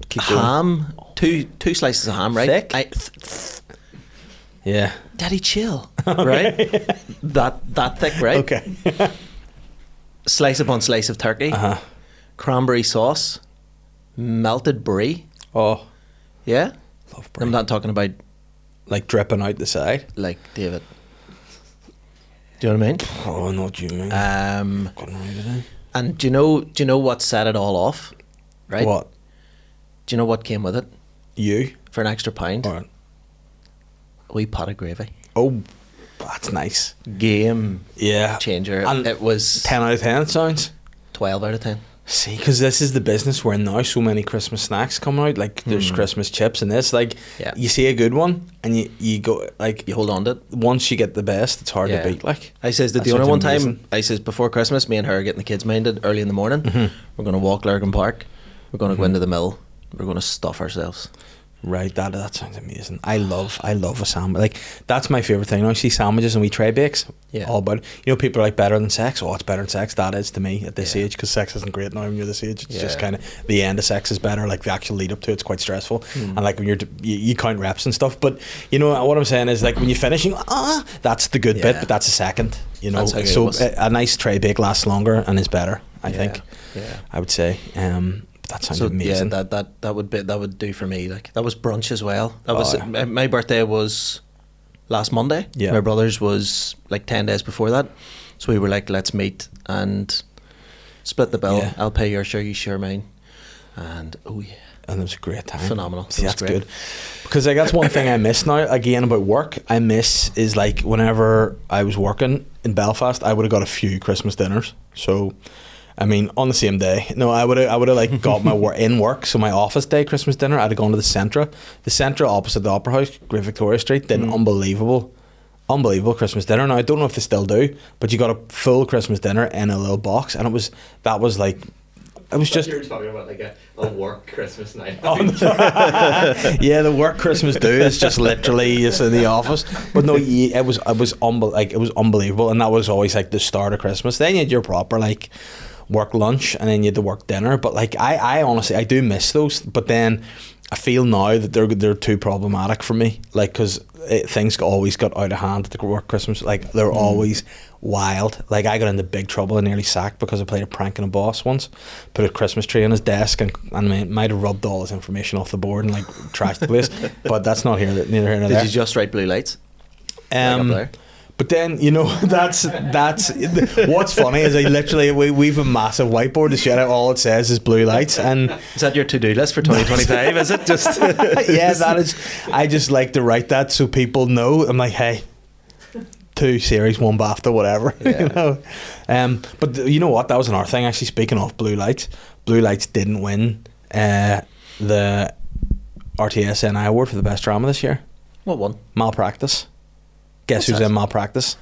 Keep going. Ham, two slices of ham, right? Thick? Yeah. Daddy, chill, right? that thick, right? Okay. Slice upon slice of turkey, cranberry sauce, melted brie. Oh, Yeah, love brie. I'm not talking about Like dripping out the side. like David. Do you know what I mean? Oh, I know what you mean. Couldn't read it in. And do you know what set it all off? Right. What? Do you know what came with it You? for an extra £1? Alright. A wee pot of gravy. Oh, that's nice. Game Yeah. changer. And it was 10 out of 10 it sounds. 12 out of 10. See, because this is the business where now so many Christmas snacks come out. Like there's Christmas chips and this. Like Yeah. you see a good one and you go like You hold on to it. once you get the best, it's hard Yeah. to beat. Like I says that That the only sounds one time amazing. I says before Christmas, me and her are getting the kids minded early in the morning. We're going to walk Lurgan Park. We're going to go into the Mill. We're going to stuff ourselves. right, that sounds amazing. I love a sandwich. Like that's my favorite thing. Now I see sandwiches and we tray bakes. Yeah. All about it. You know, people are like better than sex. Oh, it's better than sex. That is to me at this Yeah. age, because sex isn't great now when you're this age. It's just Yeah. kind of the end of sex is better. Like the actual lead up to it's quite stressful. And like when you count reps and stuff. But you know what I'm saying is like when you finish, you go, that's the good bit, Yeah. but that's a second. You know, That's how good it so was. a nice tray bake lasts longer and is better. I think. Yeah. I would say. That sounds So amazing. yeah, that would do for me. Like that was brunch as well. That was Oh, yeah. my birthday was last Monday. Yeah. My brother's was like 10 days before that. So we were like, let's meet and split the bill. Yeah. I'll pay your share, you share mine. And oh yeah, And it was a great time. phenomenal. See, It was that's great. good. Because like that's one thing I miss now. Again, about work, I miss is like whenever I was working in Belfast, I would have got a few Christmas dinners. So, I mean, on the same day. No, I would have like got my work. So my office day Christmas dinner, I'd have gone to the Centra opposite the Opera House, Great Victoria Street. Did an unbelievable Christmas dinner. Now I don't know if they still do, but you got a full Christmas dinner in a little box, and it was just. You were talking about like a work Christmas night. Yeah, the work Christmas do is just literally just in the office. But no, it was unbelievable, and that was always like the start of Christmas. Then you had your proper like work lunch, and then you had the work dinner. But like I honestly I do miss those. But then I feel now that they're too problematic for me. Like because things always got out of hand at the work Christmas. Like they're always wild. Like I got into big trouble and nearly sacked because I played a prank on a boss once. Put a Christmas tree on his desk and might have rubbed all his information off the board and like trashed the place. But that's neither here nor there. Did you just write blue lights? Like up there? But then that's what's funny is we've a massive whiteboard to shout out. All it says is blue lights, and Is that your to-do list for 2025? Is it just? yeah, that is. I just like to write that so people know. I'm like, hey, 2 series, 1 BAFTA, whatever. Yeah. But you know what? That was another thing. Actually, speaking of blue lights didn't win the RTS NI award for the best drama this year. What one? Malpractice. Guess What's who's that? in Malpractice?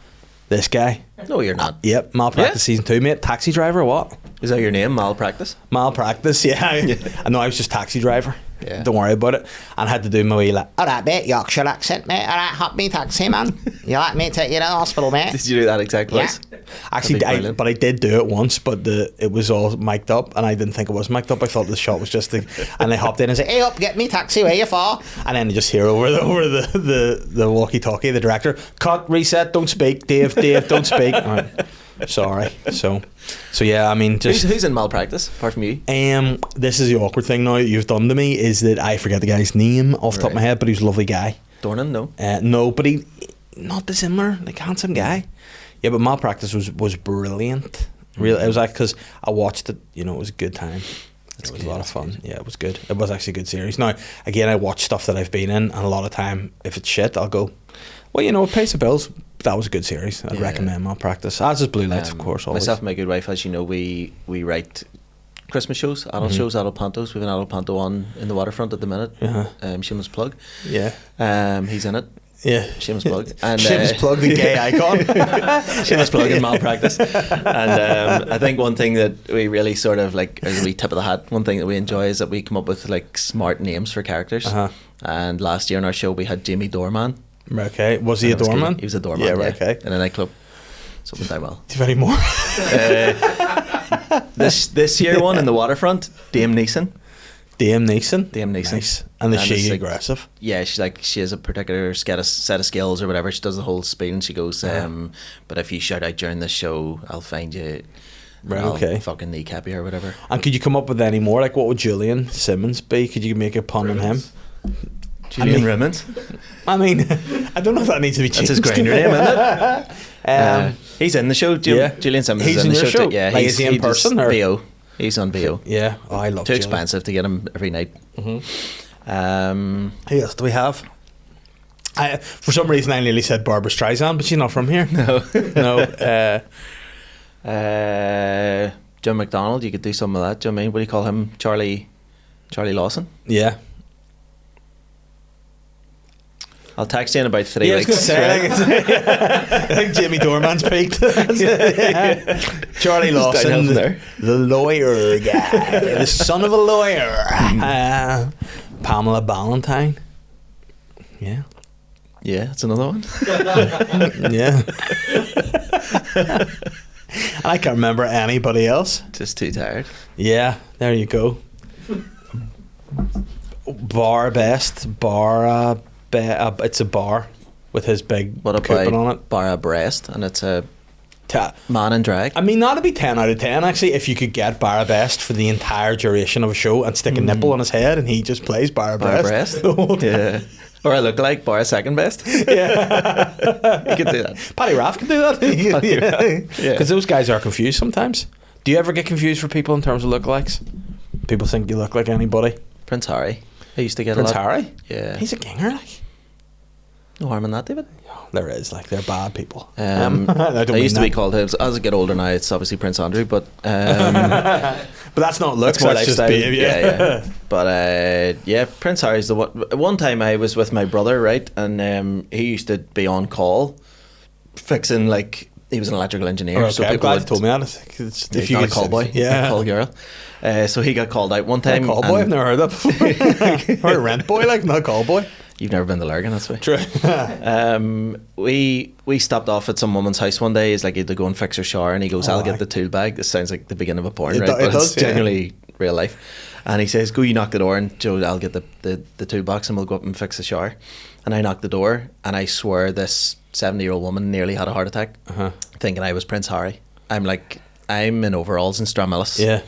This guy. No, you're not. Yep, Malpractice season 2, mate. Taxi driver or what? Is that your name? Malpractice? Malpractice, yeah. I know I was just taxi driver. Yeah. Don't worry about it. And I had to do my wee like, Alright, mate, Yorkshire accent, mate. Alright, hop me taxi, man. You like me to take you to the hospital, mate? Did you do that exact Yeah. voice? actually, That'd be brilliant. but I did do it once, but it was all mic'd up, and I didn't think it was mic'd up. I thought the shot was just and they hopped in and said, Hey up, get me taxi, where you for? and then you just hear over the walkie-talkie, the director, cut, reset, don't speak, Dave, don't speak. All right. Sorry. So yeah, I mean, just Who's in Malpractice apart from you? this is the awkward thing now you've done to me is that I forget the guy's name off the top of my Right. head, but he was a lovely guy. Dornan? No. No, but he not dissimilar, like handsome guy. Yeah, but Malpractice was brilliant. Really, it was like because I watched it. It was a good time. It was a lot of fun. Yeah, it was good. It was actually a good series. Now, again, I watch stuff that I've been in, and a lot of time, if it's shit, I'll go, well, it pays the bills. That was a good series. I'd Yeah. recommend Malpractice. As is Blue Lights, of course. Always. Myself and my good wife, as you know, we write Christmas shows, adult shows, adult pantos. We have an adult panto on in the waterfront at the minute. Shameless plug. Yeah. He's in it. Yeah. Shameless plug. And, Shameless plug, the gay icon. shameless plug in Malpractice. And I think one thing that we really sort of like, as a wee tip of the hat, one thing that we enjoy is that we come up with like smart names for characters. And last year in our show we had Jamie Doorman. Okay. Was he a And it was doorman? good. He was a doorman. Yeah, right, okay. In a nightclub. So it went down well. Do you have any more? This year one in the waterfront, Dame Neeson. Dame Neeson. Nice. And is And she it's like- aggressive? Yeah, she has a particular set of skills or whatever. She does the whole spiel and she goes, but if you shout out during this show, I'll find you. Right, I'll okay. fucking kneecap you or whatever. And could you come up with any more? Like, what would Julian Simmons be? Could you make a pun on him? Julian Rimmons. I mean, I don't know if that needs to be That's changed. his grinder name, isn't it? He's in the show. Yeah. Julian Simmons He's is in the your show. show? Too. Yeah, Like, is he in he does person, or- VO. He's on VO. Yeah. Oh, I love Too Julian. expensive to get him every night. Who else do we have? For some reason, I nearly said Barbara Streisand, but she's not from here. No. No. Jim McDonald, you could do some of that. Do you know what I mean? What do you call him? Charlie Lawson? Yeah. I'll text you in about 3 Yeah, I was weeks. going to say, I think Jamie Dorman's peaked. Yeah. Charlie Lawson, downhill from there. the lawyer guy, the son of a lawyer. Pamela Ballantyne. Yeah. Yeah, that's another one. Yeah. I can't remember anybody else. Just too tired. Yeah, there you go. Bar best. Bar. It's a bar with his big What coupon on about it. Barra Breast? And it's a Man in drag. I mean, that'd be 10 out of 10 actually if you could get Barra Best for the entire duration of a show and stick a nipple on his head and he just plays Barra Best. The whole time. Yeah. Or I look like Barra second best. Yeah. You could do that. Paddy Raff can do that. Yeah. Because those guys are confused sometimes. Do you ever get confused for people in terms of lookalikes? People think you look like anybody. Prince Harry. I used to get Prince a lot. Harry? Yeah. He's a ginger, like. No harm in that, David. There is, like, they're bad people. I used to be called him. As I get older now, it's obviously Prince Andrew, but But that's not looks, that's more that's just lifestyle. behaviour. Yeah. But yeah, Prince Harry's the one. One time I was with my brother, right, and he used to be on call, fixing, like, he was an electrical engineer. Okay, so I'm people glad would, you told me that. He's If you not a could call say- boy, yeah, a call girl. So he got called out one Not time. call boy. I've never heard that before. Or a rent boy, like, not call boy. You've never been to Lurgan, that's why. True. We stopped off at some woman's house one day. He's like, he had to go and fix her shower, and he goes, I'll aye. get the tool bag. This sounds like the beginning of a porn, It right? do- it But does, it's yeah. genuinely real life. And he says, go, you knock the door, and Joe, I'll get the toolbox and we'll go up and fix the shower. And I knocked the door, and I swear this 70-year-old woman nearly had a heart attack, thinking I was Prince Harry. I'm in overalls and Stramillis, Yeah.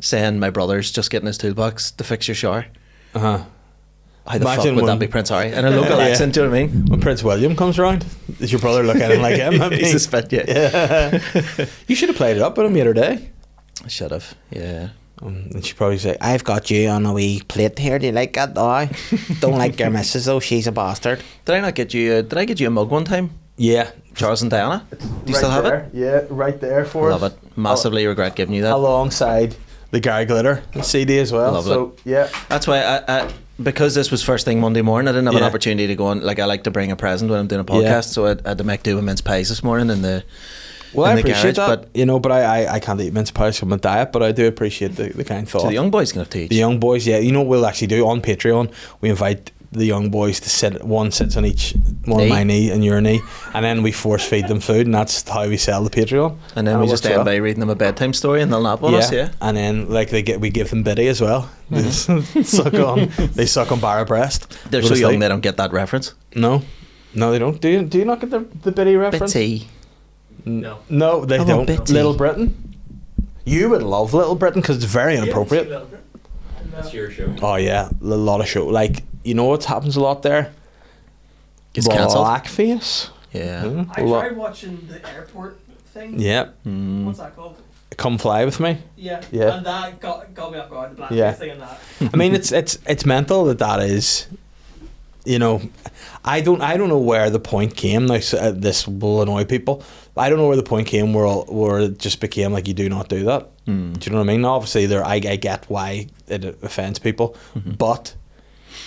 saying my brother's just getting his toolbox to fix your shower. Uh-huh. How the fuck Imagine would when- that be Prince Harry? In a local Yeah. accent, do you know what I mean? When Prince William comes around, does your brother look at him like him? I mean, He's a spit, yeah. yeah. You should have played it up with him the other day. I should have, yeah. And she'd probably say, I've got you on a wee plate here. Do you like that? Oh, don't like your missus though. She's a bastard. Did I get you a mug one time? yeah. Charles and Diana? Do you still have it? Yeah, right there for Love it. Massively regret giving you that. Alongside the Gary Glitter CD as well. Love so, yeah. That's why I because this was first thing Monday morning, I didn't have an Yeah. opportunity to go on. Like, I like to bring a present when I'm doing a podcast, Yeah. so I had to make do with mince pies this morning in the Well, in I the appreciate garage, that. but But I can't eat mince pies from a diet, but I do appreciate the kind thought. so the young boys can have to each. The young boys, yeah. You know what we'll actually do on Patreon? We invite the young boys to sit. One sits on each, one on Knee. my knee and your knee, and then we force feed them food, and that's how we sell the Patreon. And then it we works just end well. by reading them a bedtime story and they'll nap on us, yeah. And then like we give them biddy as well. They suck on Barra breast. They're Go so to young sleep. they don't get that reference. No, they don't. Do you not get the biddy reference? Bitty. No. No, they Oh, don't. Bitty. Little Britain. You would love Little Britain because it's very inappropriate. That's your show. Oh yeah, a lot of show. Like, you know what happens a lot there? Gets cancelled. Blackface. Yeah. I A lot. tried watching the airport thing. Yeah. What's that called? Come fly with me. Yeah. Yeah. And that got me off guard. The black Yeah. thing and that. I mean, it's mental that is. You know, I don't know where the point came. Now this will annoy people. I don't know where the point came where it just became like you do not do that. Do you know what I mean? Obviously, I get why it offends people, but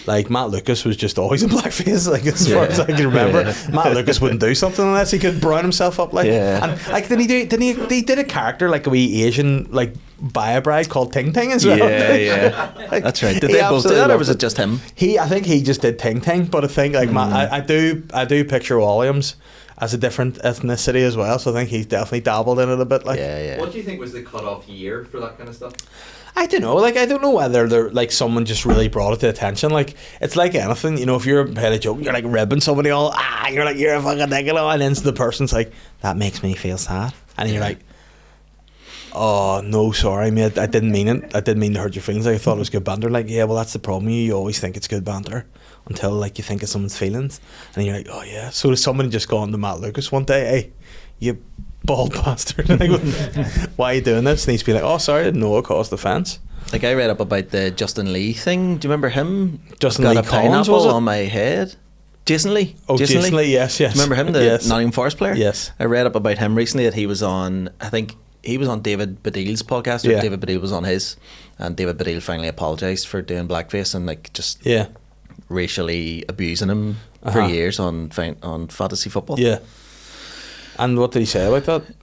like Matt Lucas was just always in blackface. Like as far as I can remember, Matt Lucas wouldn't do something unless he could brown himself up. Like, Yeah. and like didn't he did a character like a wee Asian like bio bride called Ting Ting as well. Yeah, yeah. Like, That's right. Did he they both do absolutely that, or loved was it just him? I think he just did Ting Ting, but I think like I do picture Williams as a different ethnicity as well. So I think he's definitely dabbled in it a bit. Like, Yeah. What do you think was the cut-off year for that kind of stuff? I don't know. Like, I don't know whether they're like someone just really brought it to attention. Like, it's like anything. You know, if you're playing a joke, you're like ribbing somebody all. You're like, you're a fucking dickhead, and then the person's like, that makes me feel sad, and you're like, oh no, sorry mate, I didn't mean it. I didn't mean to hurt your feelings. I thought it was good banter. Like, yeah, well that's the problem. You always think it's good banter until like you think of someone's feelings, and you're like, oh yeah. So does somebody just go on to Matt Lucas one day? Hey, you bald bastard! Like, why are you doing this? And he's be like, oh sorry, I didn't know it caused offence. Like, I read up about the Justin Lee thing. Do you remember him? Justin Got Lee a Collins, pineapple was it? on my head. Jason Lee. Oh, Jason Lee, yes. Do you remember him, the Yes. Nottingham Forest player? Yes. I read up about him recently that he was on, I think he was on David Baddiel's podcast, or Yeah. David Baddiel was on his, and David Baddiel finally apologised for doing blackface and like just Yeah. racially abusing him for years on fantasy football. Yeah. And what did he say about that?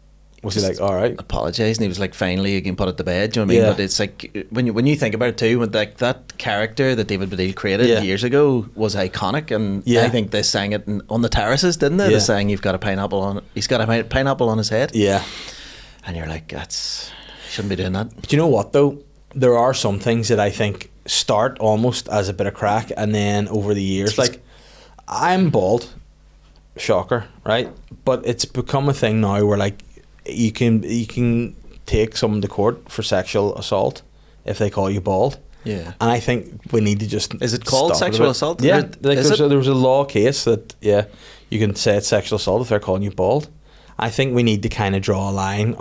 Was he Just like, all right? apologised, and he was like, finally you can put it to bed. Do you know what I mean? Yeah. But it's like when you think about it too, with like that character that David Baddiel created Yeah. years ago was iconic, and Yeah. I think they sang it on the terraces, didn't they? Yeah. They sang, "You've got a pineapple on." He's got a pineapple on his head, Yeah. and you're like, that's shouldn't be doing that. But you know what though? There are some things that I think start almost as a bit of crack, and then over the years, like I'm bald, shocker, right? But it's become a thing now where like you can take someone to court for sexual assault if they call you bald. Yeah. And I think we need to just... Is it called stop sexual it. assault? Yeah. Or Like is there was a law case that, you can say it's sexual assault if they're calling you bald. I think we need to kind of draw a line.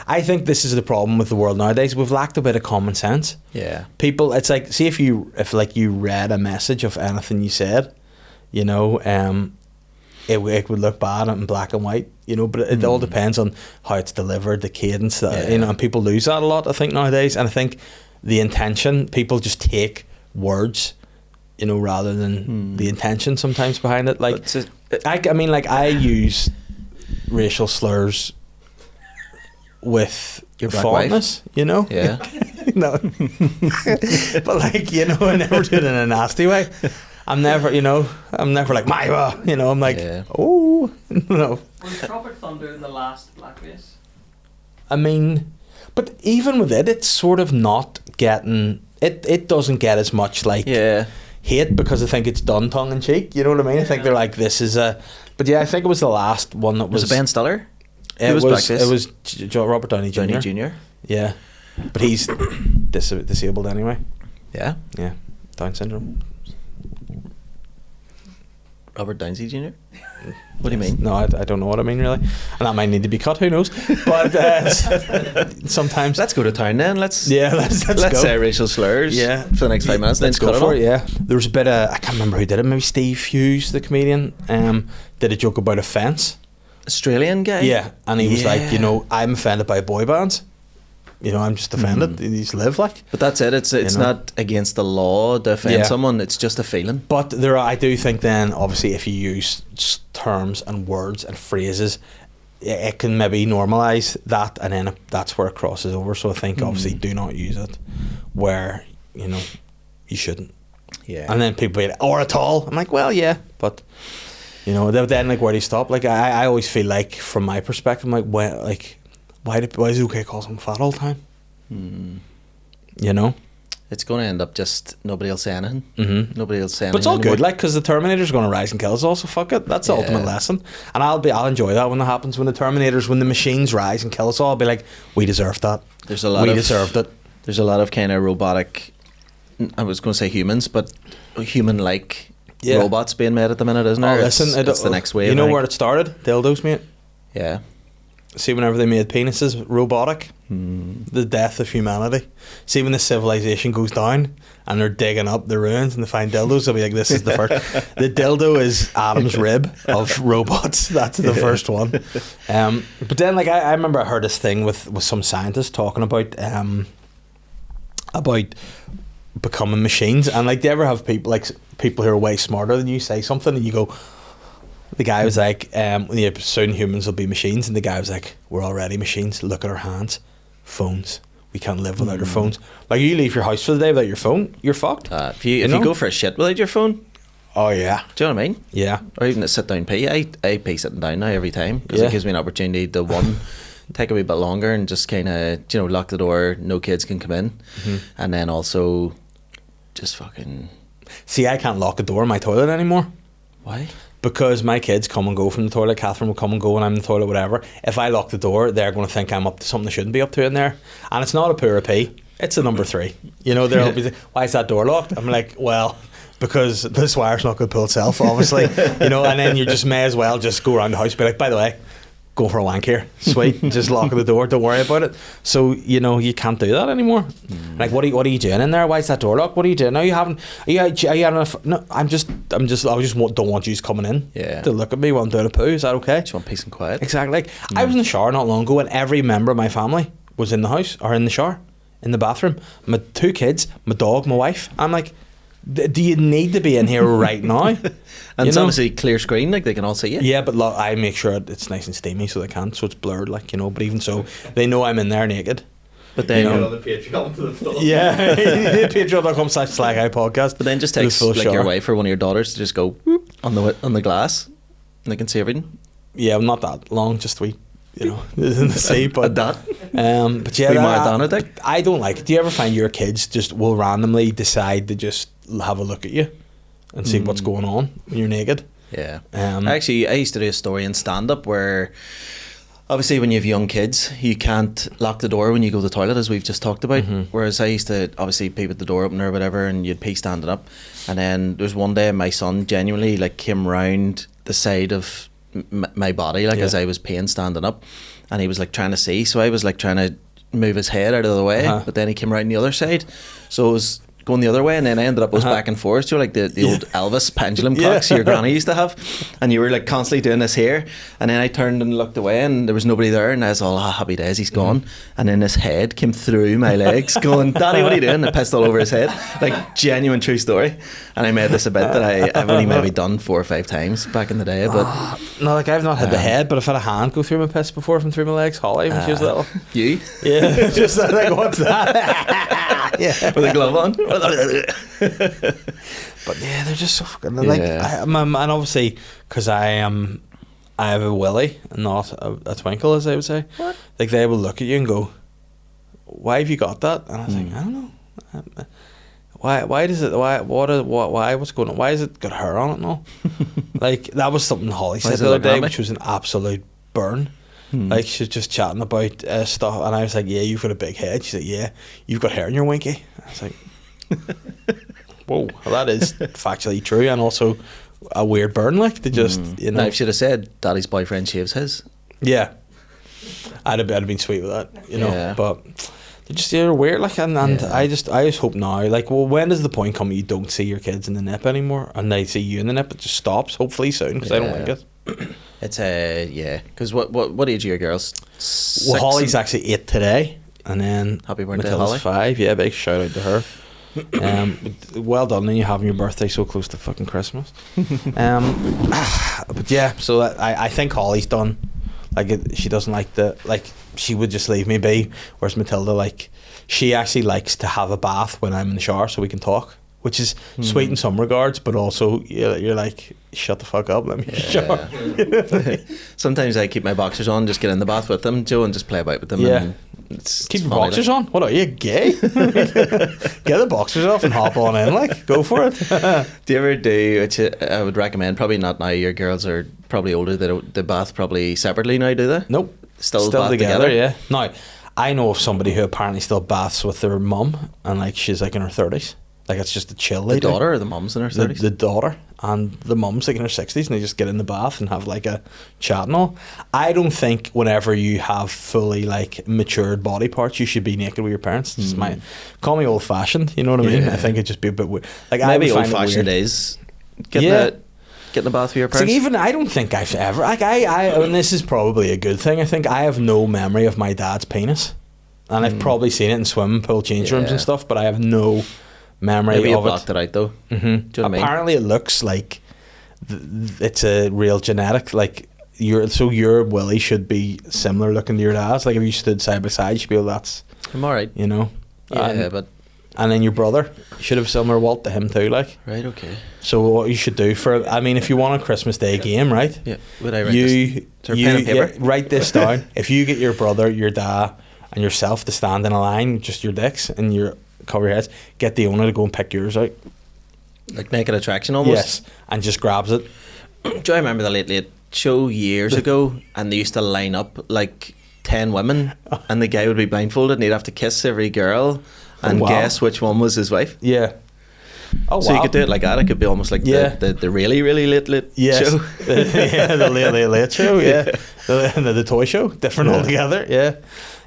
I think this is the problem with the world nowadays. We've lacked a bit of common sense. Yeah. People, it's like, see if you read a message of anything you said, you know, it would look bad in black and white, you know, but it all depends on how it's delivered, the cadence, you know, and people lose that a lot, I think, nowadays. And I think the intention, people just take words, you know, rather than the intention sometimes behind it. Like, I mean, like, I use racial slurs with Your black fondness, you know? Yeah. No. But, like, you know, I never do it in a nasty way. I'm never like, my, you know, I'm like, oh, no. Was Tropic Thunder the last blackface? I mean, but even with it, it's sort of not getting, it doesn't get as much, like, hate, because I think it's done tongue in cheek, you know what I mean? I think they're like, this is but yeah, I think it was the last one that was... Was it Ben Stiller? It was blackface? Robert Downey Jr. Downey Jr.? Yeah. But he's disabled anyway. Yeah? Yeah. Down syndrome. Robert Downey Jr.? What do you mean? No, I don't know what I mean, really. And that might need to be cut, who knows? But sometimes... Let's go to town then. Let's go. say racial slurs for the next 5 minutes. Let's then go for it, yeah. There was a bit of... I can't remember who did it. Maybe Steve Hughes, the comedian, did a joke about offence. Australian guy? Yeah. And he was like, you know, I'm offended by boy bands. You know, I'm just offended. These live like. But that's it. It's not against the law to offend someone. It's just a feeling. But I do think then, obviously, if you use terms and words and phrases, it can maybe normalise that, and then that's where it crosses over. So I think, obviously, do not use it where, you know, you shouldn't. Yeah. And then people be like, or at all. I'm like, well, yeah, but... You know, then, like, where do you stop? Like, I always feel like, from my perspective, I'm like, well, like... Why is it okay to call someone fat all the time? You know? It's going to end up just nobody will say anything. Nobody will say anything. But it's all anymore. good, like, because the Terminator's going to rise and kill us all, so fuck it. That's the ultimate lesson. And I'll enjoy that when it happens. When the machines rise and kill us all, I'll be like, we deserved that. We deserved it. There's a lot of kind of robotic, I was going to say humans, but human-like robots being made at the minute, isn't there? Listen, it's the next wave. You know where it started? Dildos, mate. Yeah. See, whenever they made penises robotic, the death of humanity. See, when the civilization goes down and they're digging up the ruins and they find dildos, they'll be like, this is the first. The dildo is Adam's rib of robots. That's the first one. But then, like, I remember I heard this thing with some scientists talking about becoming machines. And, like, do you ever have people who are way smarter than you say something and you go... The guy was like, soon humans will be machines. And the guy was like, we're already machines. Look at our hands. Phones. We can't live without our phones. Like, you leave your house for the day without your phone, you're fucked. If you go for a shit without your phone... Oh, yeah. Do you know what I mean? Yeah. Or even a sit-down pee. I pee sitting down now every time. Because it gives me an opportunity to, take a wee bit longer and just kind of, lock the door. No kids can come in. And then also just fucking... See, I can't lock a door in my toilet anymore. Why? Because my kids come and go from the toilet. Catherine will come and go when I'm in the toilet, whatever. If I lock the door, they're going to think I'm up to something I shouldn't be up to in there. And it's not a poor pee. It's a number 3. You know, they'll be like, why is that door locked? I'm like, well, because this wire's not going to pull itself, obviously. You know, and then you just may as well just go around the house and be like, by the way, go for a wank here. Sweet. Just lock the door. Don't worry about it. So, you know, you can't do that anymore. Like, what are you doing in there? Why is that door locked? What are you doing? No, you haven't. Are you having no, I just don't want you coming in to look at me while I'm doing a poo. Is that okay? Just want peace and quiet. Exactly. Like, I was in the shower not long ago and every member of my family was in the house or in the shower, in the bathroom. My 2 kids, my dog, my wife. I'm like, do you need to be in here right now? And it's obviously clear screen, like they can all see you. Yeah, but look, I make sure it's nice and steamy so they can't, so it's blurred, like, you know. But even so, they know I'm in there naked. But then on the Patreon to the film. Yeah, patreon.com/SLY podcast. But then just takes like your wife or one of your daughters to just go whoop, on the glass, and they can see everything. Yeah, well, not that long, just in the sea, but that. But yeah, I don't like it. Do you ever find your kids just will randomly decide to just have a look at you and see what's going on when you're naked? Yeah. Actually, I used to do a story in stand-up where obviously when you have young kids, you can't lock the door when you go to the toilet, as we've just talked about. Whereas I used to obviously pee with the door open or whatever, and you'd pee standing up. And then there was one day my son genuinely like came round the side of my body, like as I was peeing standing up, and he was like trying to see. So I was like trying to move his head out of the way, but then he came round the other side. So it was going the other way, and then I ended up was back and forth, so like the old Elvis pendulum clocks your granny used to have, and you were like constantly doing this here, and then I turned and looked away and there was nobody there, and I was all happy days, he's gone. And then his head came through my legs going, Daddy, what are you doing? And I pissed all over his head, like genuine true story. And I made this a bit that I've only maybe done 4 or 5 times back in the day, but no, like I've not had the head, but I've had a hand go through my piss before from through my legs. Holly, when she was little. You? Yeah, just like, what's that? Yeah, with a glove on. But yeah, they're just so fucking like, and obviously because I have a willy and not a twinkle, as I would say. What? Like they will look at you and go, "Why have you got that?" And I was like, "I don't know. Why does it? Why what's going on? Why has it got hair on it and all?" Like that was something Holly said the other day, which was an absolute burn. Like she's just chatting about stuff, and I was like, "Yeah, you've got a big head." She's like, "Yeah, you've got hair in your winky." I was like, "Whoa, well, that is factually true, and also a weird burn." Like they just, you know, I should have said, "Daddy's boyfriend shaves his." Yeah, I'd have been sweet with that, you know. But they're weird, like, and I just hope now, like, well, when does the point come you don't see your kids in the nip anymore, and they see you in the nip? It just stops. Hopefully soon, because I don't like it. It's because what age are your girls? 6? Well, Holly's actually 8 today, and then happy birthday, Matilda's Holly. 5. Yeah, big shout out to her. Well done, and you having your birthday so close to fucking Christmas. But yeah, so I think Holly's done. Like she doesn't like she would just leave me be. Whereas Matilda, like, she actually likes to have a bath when I'm in the shower so we can talk, which is sweet in some regards, but also you're like, shut the fuck up, let me shower. Sometimes I keep my boxers on, just get in the bath with them, Joe, and just play about with them. Yeah. And it's keep your boxers on? What are you, gay? Get the boxers off and hop on in, like, go for it. Do you ever do, which I would recommend, probably not now, your girls are probably older, they don't, the bath probably separately now, do they? Nope. Still bath together, yeah. Now, I know of somebody who apparently still baths with their mum, and like she's like in her 30s. Like it's just a chill. The daughter or the mum's in her 30s? The daughter, and the mum's like in her 60s, and they just get in the bath and have like a chat and all. I don't think whenever you have fully like matured body parts, you should be naked with your parents. It's call me old fashioned, you know what I mean? I think it'd just be a bit weird. Like maybe old fashioned is get in the bath with your parents. Like even I don't think I've ever like I and this is probably a good thing. I think I have no memory of my dad's penis, and I've probably seen it in swimming pool change rooms and stuff, but I have no memory maybe of you blocked it out though. Mm-hmm. Do you know what I mean? Apparently, it looks like it's a real genetic. Like your willy should be similar looking to your dad's. Like if you stood side by side, you should be able. That's I'm alright. You know. Yeah, but. And then your brother, you should have similar Walt to him too, like. Right, okay. So what you should do if you want a Christmas Day game, right? Yeah. Would I write this? Pen and paper? Write this down. If you get your brother, your dad, and yourself to stand in a line, just your dicks and your cover your heads, get the owner to go and pick yours out. Like Naked Attraction almost? Yes. And just grabs it. Do I remember the Late Show years ago, and they used to line up like 10 women, and the guy would be blindfolded and he'd have to kiss every girl and guess which one was his wife. Yeah. Oh, so you could do it like that. It could be almost like the really, really late show. The late show, yeah. The toy show. Different altogether, yeah.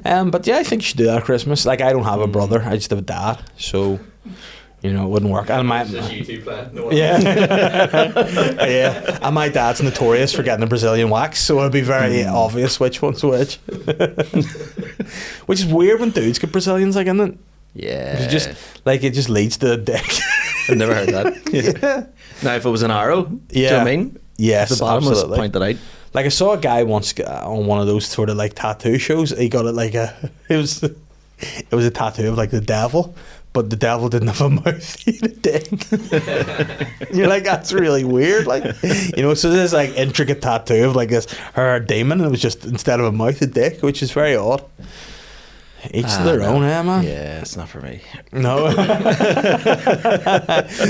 But yeah, I think you should do that at Christmas. Like, I don't have a brother. I just have a dad. So, you know, it wouldn't work. And yeah. And my dad's notorious for getting a Brazilian wax, so it'd be very obvious which one's which. Which is weird when dudes get Brazilians, like, isn't it? Yeah. It just leads to the dick. I've never heard that. Yeah. Now, if it was an arrow, do you know what I mean? Yes, if the bottom was pointed out. Like, I saw a guy once on one of those sort of like tattoo shows. He got it like it was a tattoo of like the devil, but the devil didn't have a mouth, he had a dick. You're like, that's really weird, like, you know. So there's like intricate tattoo of like this her demon, and it was just instead of a mouth, a dick, which is very odd. Each to their own, man. Yeah, it's not for me. No.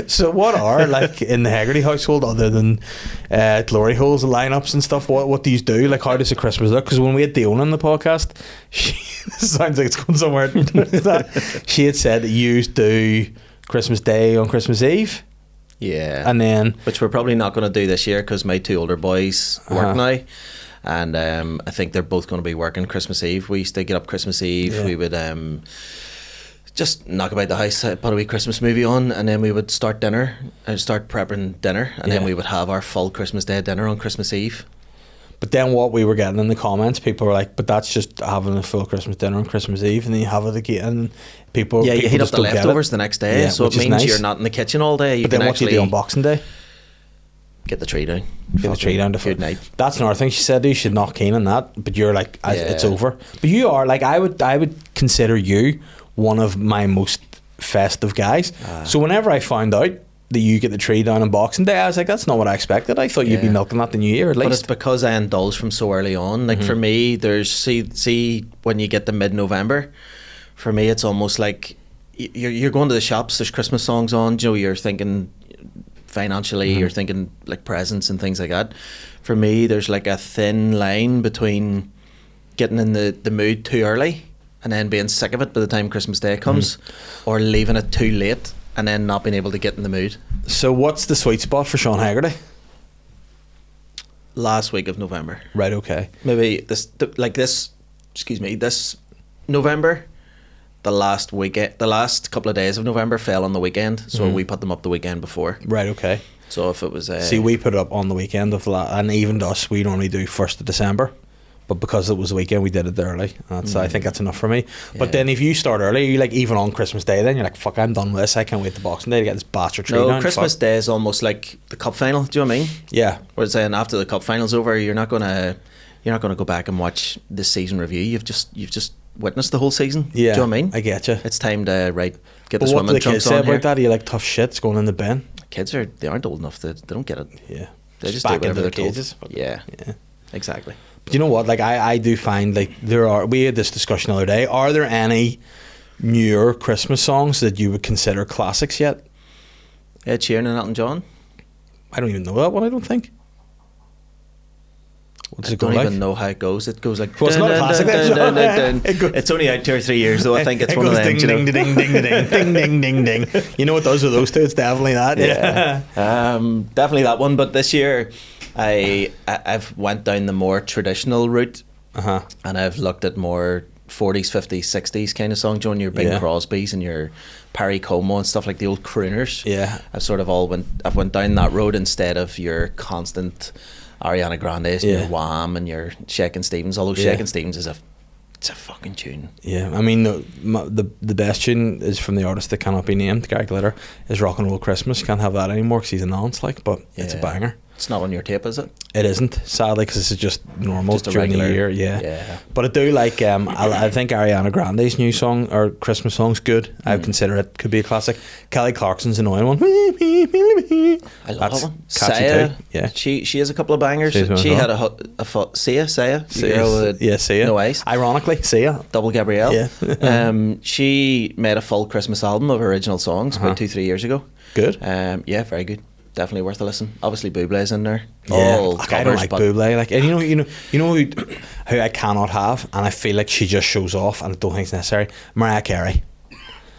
So what are, like, in the Hegarty household, other than glory holes and lineups and stuff, what do you do? Like, how does the Christmas look? Because when we had Diona on the podcast, this sounds like it's going somewhere. She had said that you do Christmas Day on Christmas Eve. Yeah. And then... Which we're probably not going to do this year because my 2 older boys work now. And I think they're both going to be working Christmas Eve. We used to get up Christmas Eve. Yeah. We would just knock about the house, put a wee Christmas movie on, and then we would start dinner and start prepping dinner. And then we would have our full Christmas Day dinner on Christmas Eve. But then what we were getting in the comments, people were like, but that's just having a full Christmas dinner on Christmas Eve, and then you have it again. And people, Yeah, you people heat up just the don't get leftovers it. the next day. Yeah, So it which is means nice. you're not in the kitchen all day. You But can then what do you do on actually Boxing Day? get the tree down. Get the tree down to good night. That's another thing she said. You should not keen on that, but you're like, it's Yeah. over. But you are like, I would consider you one of my most festive guys. So whenever I found out that you get the tree down on Boxing Day, I was like, that's not what I expected. I thought you'd be Yeah. milking that the New Year at But it's least. because I indulge from so early on. Like for me, there's see when you get to mid-November, for me it's almost like you're going to the shops. There's Christmas songs on. You know, you're thinking financially, you're thinking like presents and things like that. For me, there's like a thin line between getting in the mood too early and then being sick of it by the time Christmas Day comes, or leaving it too late and then not being able to get in the mood. So what's the sweet spot for Sean Hegarty? Last week of November. Right, okay. Maybe this November, the last couple of days of November fell on the weekend, so we put them up the weekend before. Right, okay. So if it was See, we put it up on the weekend of and even us, we normally do 1st of December. But because it was the weekend, we did it early. So I think that's enough for me. But then if you start early, you like, even on Christmas Day, then you're like, fuck, I'm done with this. I can't wait to Boxing Day to get this bastard tree down. Christmas Fuck. Day is almost like the cup final. Do you know what I mean? Yeah. Whereas then after the cup final's over, you're not gonna go back and watch the season review. You've just witnessed the whole season. Yeah. Do you know what I mean? I get you. It's time to get But the what do swimming the trunks kids say on about here. that? Are you like, tough shit, it's going in the bin? Kids aren't old enough. They don't get it. Yeah. They just back do into whatever their they're cages. told. Yeah. Yeah. Exactly. But you know what? Like, I do find, like, we had this discussion the other day. Are there any newer Christmas songs that you would consider classics yet? Ed Sheeran and Elton John. I don't even know that one, I don't think. What does I it go don't like? even know how it goes. It goes like. Well, it's not a classic then, Sean. It goes- It's only out 2 or 3 years though. I think it's It one of goes them. ding, you know. ding, ding, ding, ding, ding, ding, ding, ding. You know what those are those two? It's definitely that. Yeah. Definitely that one. But this year, I've went down the more traditional route, and I've looked at more 40s, 50s, 60s kind of songs. Join your Bing Yeah. Crosby's and your Perry Como and stuff like the old crooners. Yeah. I've went down that road instead of your constant Ariana Grande's and Yeah. your Wham and your Shakin' Stevens. Although Yeah. Shakin' Stevens it's a fucking tune. Yeah, I mean, the best tune is from the artist that cannot be named, Gary Glitter, is Rock and Roll Christmas. Can't have that anymore because he's a nonce, like, but it's a Yeah. banger. It's not on your tape, is it? It isn't, sadly, because this is just normal Just a during the regular- year. Yeah. yeah. But I do like. I think Ariana Grande's new song or Christmas song's good. I would consider it could be a classic. Kelly Clarkson's annoying one. I love That's that one. catchy Saya, too. Yeah. she has a couple of bangers. She's one She as had well. Saya, the girl with Yeah, see ya. no eyes. Ironically, see ya. Double Gabrielle. Yeah. She made a full Christmas album of original songs about 2-3 years ago. Good. Yeah, very good. Definitely worth a listen. Obviously, Bublé's in there. Yeah, All like, I don't covers, like but Bublé. Like, and you know who I cannot have, and I feel like she just shows off, and I don't think it's necessary. Mariah Carey.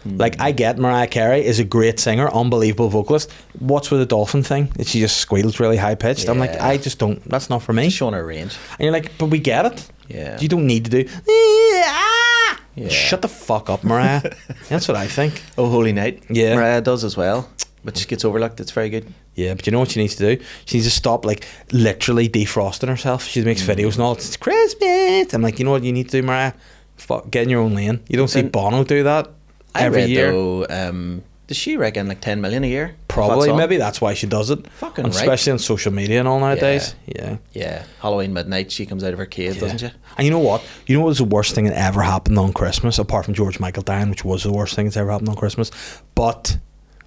Like, I get Mariah Carey is a great singer, unbelievable vocalist. What's with the dolphin thing? That she just squeals really high pitched. I'm like, Yeah. I just don't. That's not for me. Just showing her range. And you're like, but we get it. Yeah. You don't need to do. Yeah. Shut the fuck up, Mariah. That's what I think. Oh, Holy Night. Yeah. Mariah does as well, which gets overlooked. It's very good. Yeah, but you know what she needs to do? She needs to stop, like, literally defrosting herself. She makes videos and all. It's Christmas. I'm like, you know what you need to do, Mariah? Fuck, get in your own lane. You don't see Bono do that every year. Though, does she reckon like 10 million a year? Probably, maybe that's why she does it. Fucking And right. especially on social media and all nowadays. Yeah. Yeah. Halloween midnight, she comes out of her cave, Yeah. doesn't she? And you know what? You know what was the worst thing that ever happened on Christmas, apart from George Michael dying, which was the worst thing that's ever happened on Christmas. But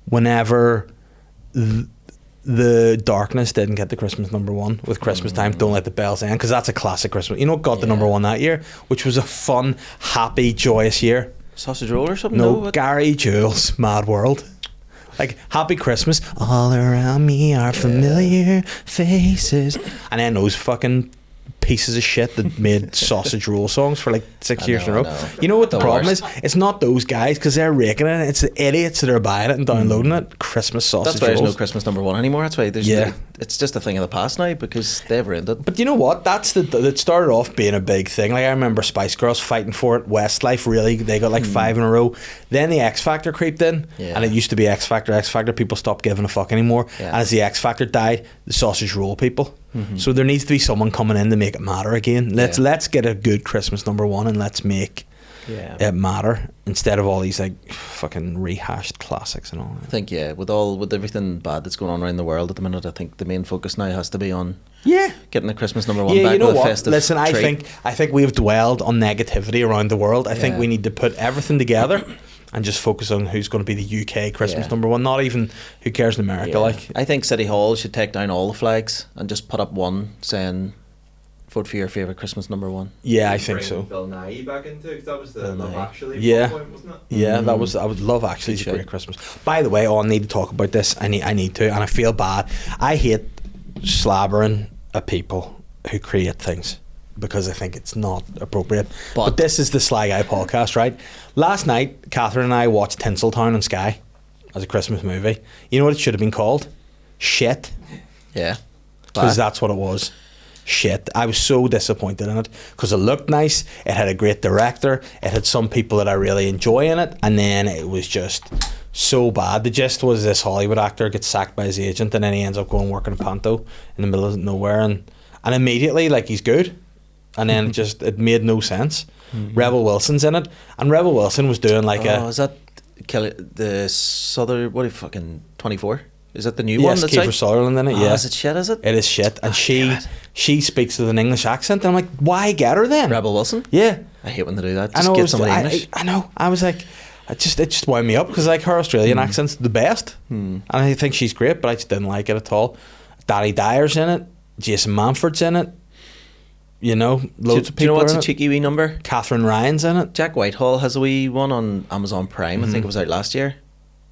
whenever The Darkness didn't get the Christmas number one with Christmas Time, Don't Let the Bells End, because that's a classic Christmas. You know what got the number one that year, which was a fun, happy, joyous year? Sausage Roll or something? No, Gary Jules, Mad World. Like, Happy Christmas, all around me are familiar faces. And then those fucking pieces of shit that made Sausage Roll songs for like 6 years in a row. You know what the problem is? It's not those guys, because they're raking it. It's the idiots that are buying it and downloading it. Christmas Sausage That's why Rolls. there's no Christmas number one anymore. That's why there's it's just a thing of the past now, because they've ruined it. But you know what? That started off being a big thing. Like, I remember Spice Girls fighting for it. Westlife, really, they got like 5 in a row. Then the X Factor creeped in, and it used to be X Factor. People stopped giving a fuck anymore. And as the X Factor died, the Sausage Roll people. So there needs to be someone coming in to make it matter again. Let's get a good Christmas number one, and let's make it matter, instead of all these like fucking rehashed classics and all. I think with everything bad that's going on around the world at the minute, I think the main focus now has to be on getting the Christmas number one back. You know with a what? festive Listen, I treat. think we've dwelled on negativity around the world. I think we need to put everything together and just focus on who's going to be the UK Christmas number one. Not even who cares in America. Like, I think City Hall should take down all the flags and just put up one saying, "Vote for your favourite Christmas number one." Yeah, I think Bring so. Bill Nye back into it, 'cause that was the Love Actually point, wasn't it? Yeah, that was. I would Love Actually is a great Christmas. By the way, I need to talk about this. I need to, and I feel bad. I hate slabbering at people who create things, because I think it's not appropriate. But this is the Sly Guy podcast, right? Last night, Catherine and I watched Tinsel Town on Sky as a Christmas movie. You know what it should have been called? Shit. Yeah. Because that's what it was. Shit. I was so disappointed in it, because it looked nice, it had a great director, it had some people that I really enjoy in it, and then it was just so bad. The gist was this Hollywood actor gets sacked by his agent, and then he ends up going working in Panto in the middle of nowhere, and immediately, like, he's good. And then it made no sense. Rebel Wilson's in it, and Rebel Wilson was doing like is that Kelly, the Souther, what are you fucking 24? Is that the new one? Yes, That's Kiefer Sutherland in it. Yeah, is it shit? Is it? It is shit, and she speaks with an English accent, and I'm like, why get her then? Rebel Wilson. Yeah, I hate when they do that. Just get somebody English. I know. I was like, it just wound me up, because like her Australian accent's the best, and I think she's great, but I just didn't like it at all. Danny Dyer's in it. Jason Manford's in it. You know, loads of people. Do you know what's are in a cheeky wee number? Catherine Ryan's in it. Jack Whitehall has a wee one on Amazon Prime. I think it was out last year.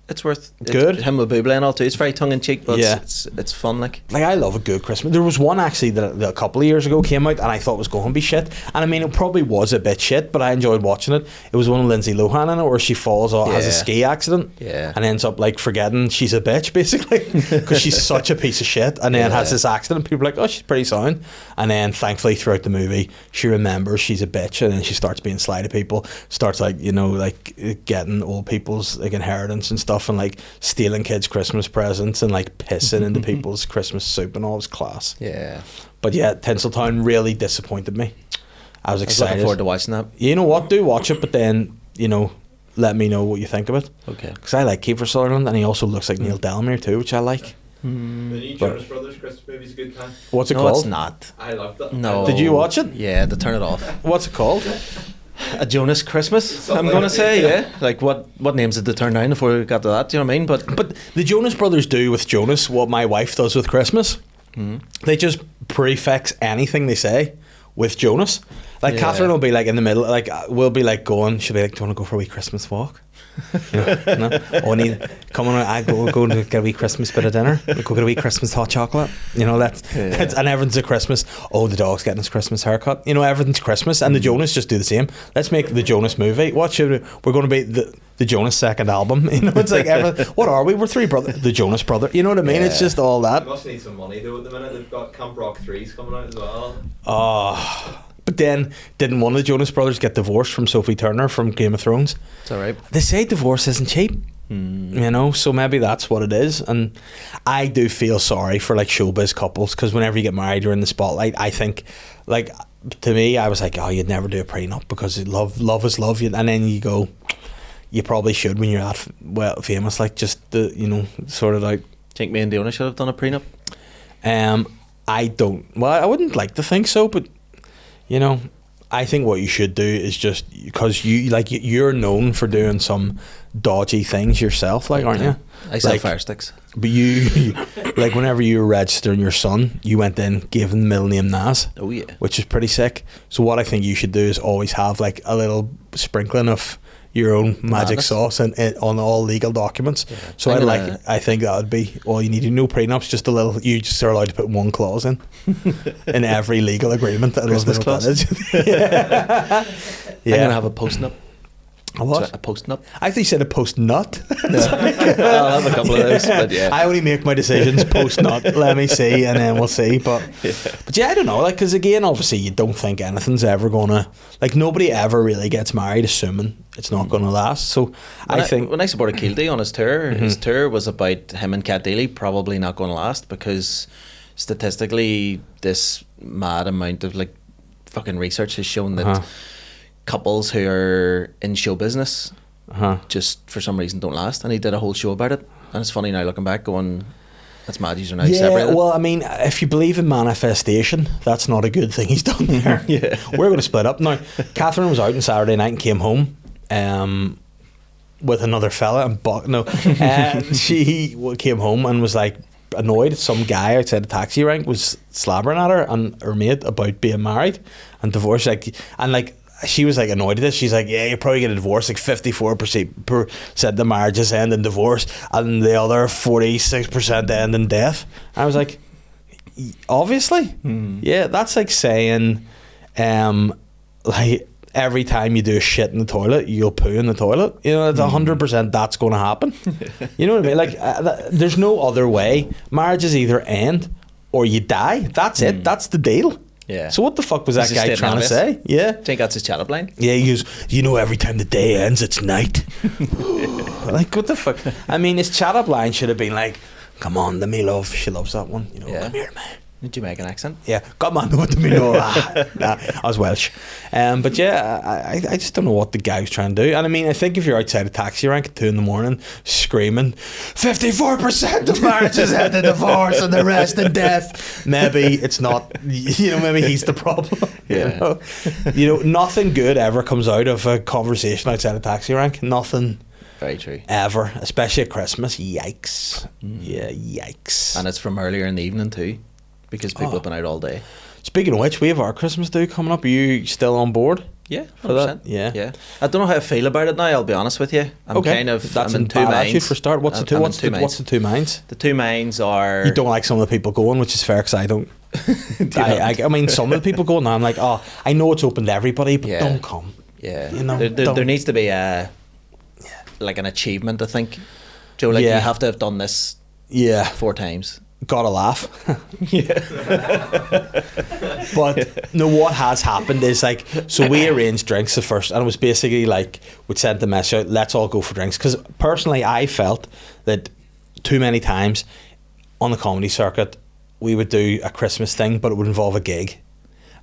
It's worth good. Him with Buble and all too. It's very tongue in cheek, but Yeah. it's fun. Like I love a good Christmas. There was one actually that a couple of years ago came out, and I thought was going to be shit. And I mean, it probably was a bit shit, but I enjoyed watching it. It was one of Lindsay Lohan in it, where she falls off, has a ski accident, and ends up like forgetting she's a bitch, basically, because she's such a piece of shit. And then has this accident. People are like, oh, she's pretty sound. And then thankfully throughout the movie, she remembers she's a bitch, and then she starts being sly to people. Starts like, you know, like getting old people's like inheritance and stuff, and like stealing kids' Christmas presents and like pissing into people's Christmas soup and all. It was class. Yeah. But yeah, Tinseltown really disappointed me. I was excited. Looking forward to watching that. You know what? Do watch it, but then, you know, let me know what you think of it. Okay. Because I like Kiefer Sutherland, and he also looks like Neil Delamere too, which I like. The new Jonas Brothers Christmas movie's a good time. What's it No, called? it's not. I loved it. No. Did you watch it? Yeah, to turn it off. What's it called? A Jonas Christmas, I'm going to say, yeah. Like, what names did they turn down before we got to that, do you know what I mean? But the Jonas Brothers do with Jonas what my wife does with Christmas. They just prefix anything they say with Jonas. Like, Catherine will be like in the middle, like, we'll be like going, she'll be like, do you want to go for a wee Christmas walk? You know, no? Oh, I need, come on, I go to get a wee Christmas bit of dinner. We'll go get a wee Christmas hot chocolate. You know, that's and everything's a Christmas. Oh, the dog's getting his Christmas haircut. You know, everything's Christmas, and the Jonas just do the same. Let's make the Jonas movie. What should we're going to be the Jonas second album? You know, it's like what are we? We're three brothers. The Jonas brother. You know what I mean? It's just all that. They must need some money though at the minute. They've got Camp Rock 3's coming out as well. Oh. But then, didn't one of the Jonas Brothers get divorced from Sophie Turner from Game of Thrones? It's alright. They say divorce isn't cheap. You know, so maybe that's what it is. And I do feel sorry for like showbiz couples, because whenever you get married, you're in the spotlight. I think, like, to me, I was like, oh, you'd never do a prenup, because love is love. And then you go, you probably should when you're that famous. Like, just the, you know, sort of like. Think me and Diona should have done a prenup? I don't. Well, I wouldn't like to think so, but. You know, I think what you should do is just, because you're known for doing some dodgy things yourself, like, aren't you? I sell like, fire sticks. But you like, whenever you were registering your son, you went in, gave him the middle name Nas. Oh yeah. Which is pretty sick. So what I think you should do is always have like a little sprinkling of your own magic Madness. sauce on all legal documents. Yeah. So I'm I think that would be all you need. No prenups, just a little. You just are allowed to put one clause in every legal agreement. I love Christmas what that clause. is. Yeah. I'm gonna have a post-nup. A what? Sorry, a post-nup. I think you said a post nut. I'll have a couple of those, but yeah. I only make my decisions post nut. Let me see, and then we'll see. But yeah, I don't know. Like, because again, obviously, you don't think anything's ever gonna, like, nobody ever really gets married assuming it's not gonna last. So I think when I supported Keelty on his tour was about him and Cat Daly probably not going to last, because statistically, this mad amount of like fucking research has shown that couples who are in show business just for some reason don't last. And he did a whole show about it, and it's funny now looking back, going, that's mad, you're now separated. Well, I mean, if you believe in manifestation, that's not a good thing he's done there. We're going to split up now. Catherine was out on Saturday night and came home with another fella, and she came home and was like annoyed. Some guy outside the taxi rank was slabbering at her and her mate about being married and divorced, she was like annoyed at this. She's like, yeah, you probably get a divorce. Like 54% said the marriages end in divorce, and the other 46% end in death. And I was like, obviously, yeah, that's like saying, like, every time you do a shit in the toilet, you'll poo in the toilet. You know, it's 100% that's going to happen. You know what I mean? Like, there's no other way. Marriages either end or you die. That's it. That's the deal. Yeah. So what the fuck was that guy trying to say? Yeah. I think that's his chat-up line. Yeah, he goes, you know, every time the day ends, it's night. Like, what the fuck? I mean, his chat-up line should have been like, come on, let me love. She loves that one. You know, come here, man. Jamaican accent. Yeah, come on, what do me know? Nah, I was Welsh. But yeah, I just don't know what the guy was trying to do. And I mean, I think if you're outside a taxi rank at 2 a.m. screaming, 54% of marriages end in divorce and the rest in death, maybe it's not, you know, maybe he's the problem. Yeah. You know, nothing good ever comes out of a conversation outside a taxi rank. Nothing. Very true. Ever. Especially at Christmas. Yikes. Yeah, yikes. And it's from earlier in the evening too, because people have been out all day. Speaking of which, we have our Christmas do coming up. Are you still on board? Yeah, 100%. For that? Yeah. I don't know how I feel about it now, I'll be honest with you. I'm that's in two bad minds. attitude for start. What's the two minds? The 2 minds are... You don't like some of the people going, which is fair, because I don't. I mean, some of the people going, I'm like, oh, I know it's open to everybody, but don't come. Yeah. You know, there needs to be like an achievement, I think. Joe, like, you have to have done this 4 times. Gotta laugh. But no, what has happened is, like, so we arranged drinks the first, and it was basically like, we sent the message out, let's all go for drinks, because personally I felt that too many times on the comedy circuit we would do a Christmas thing, but it would involve a gig.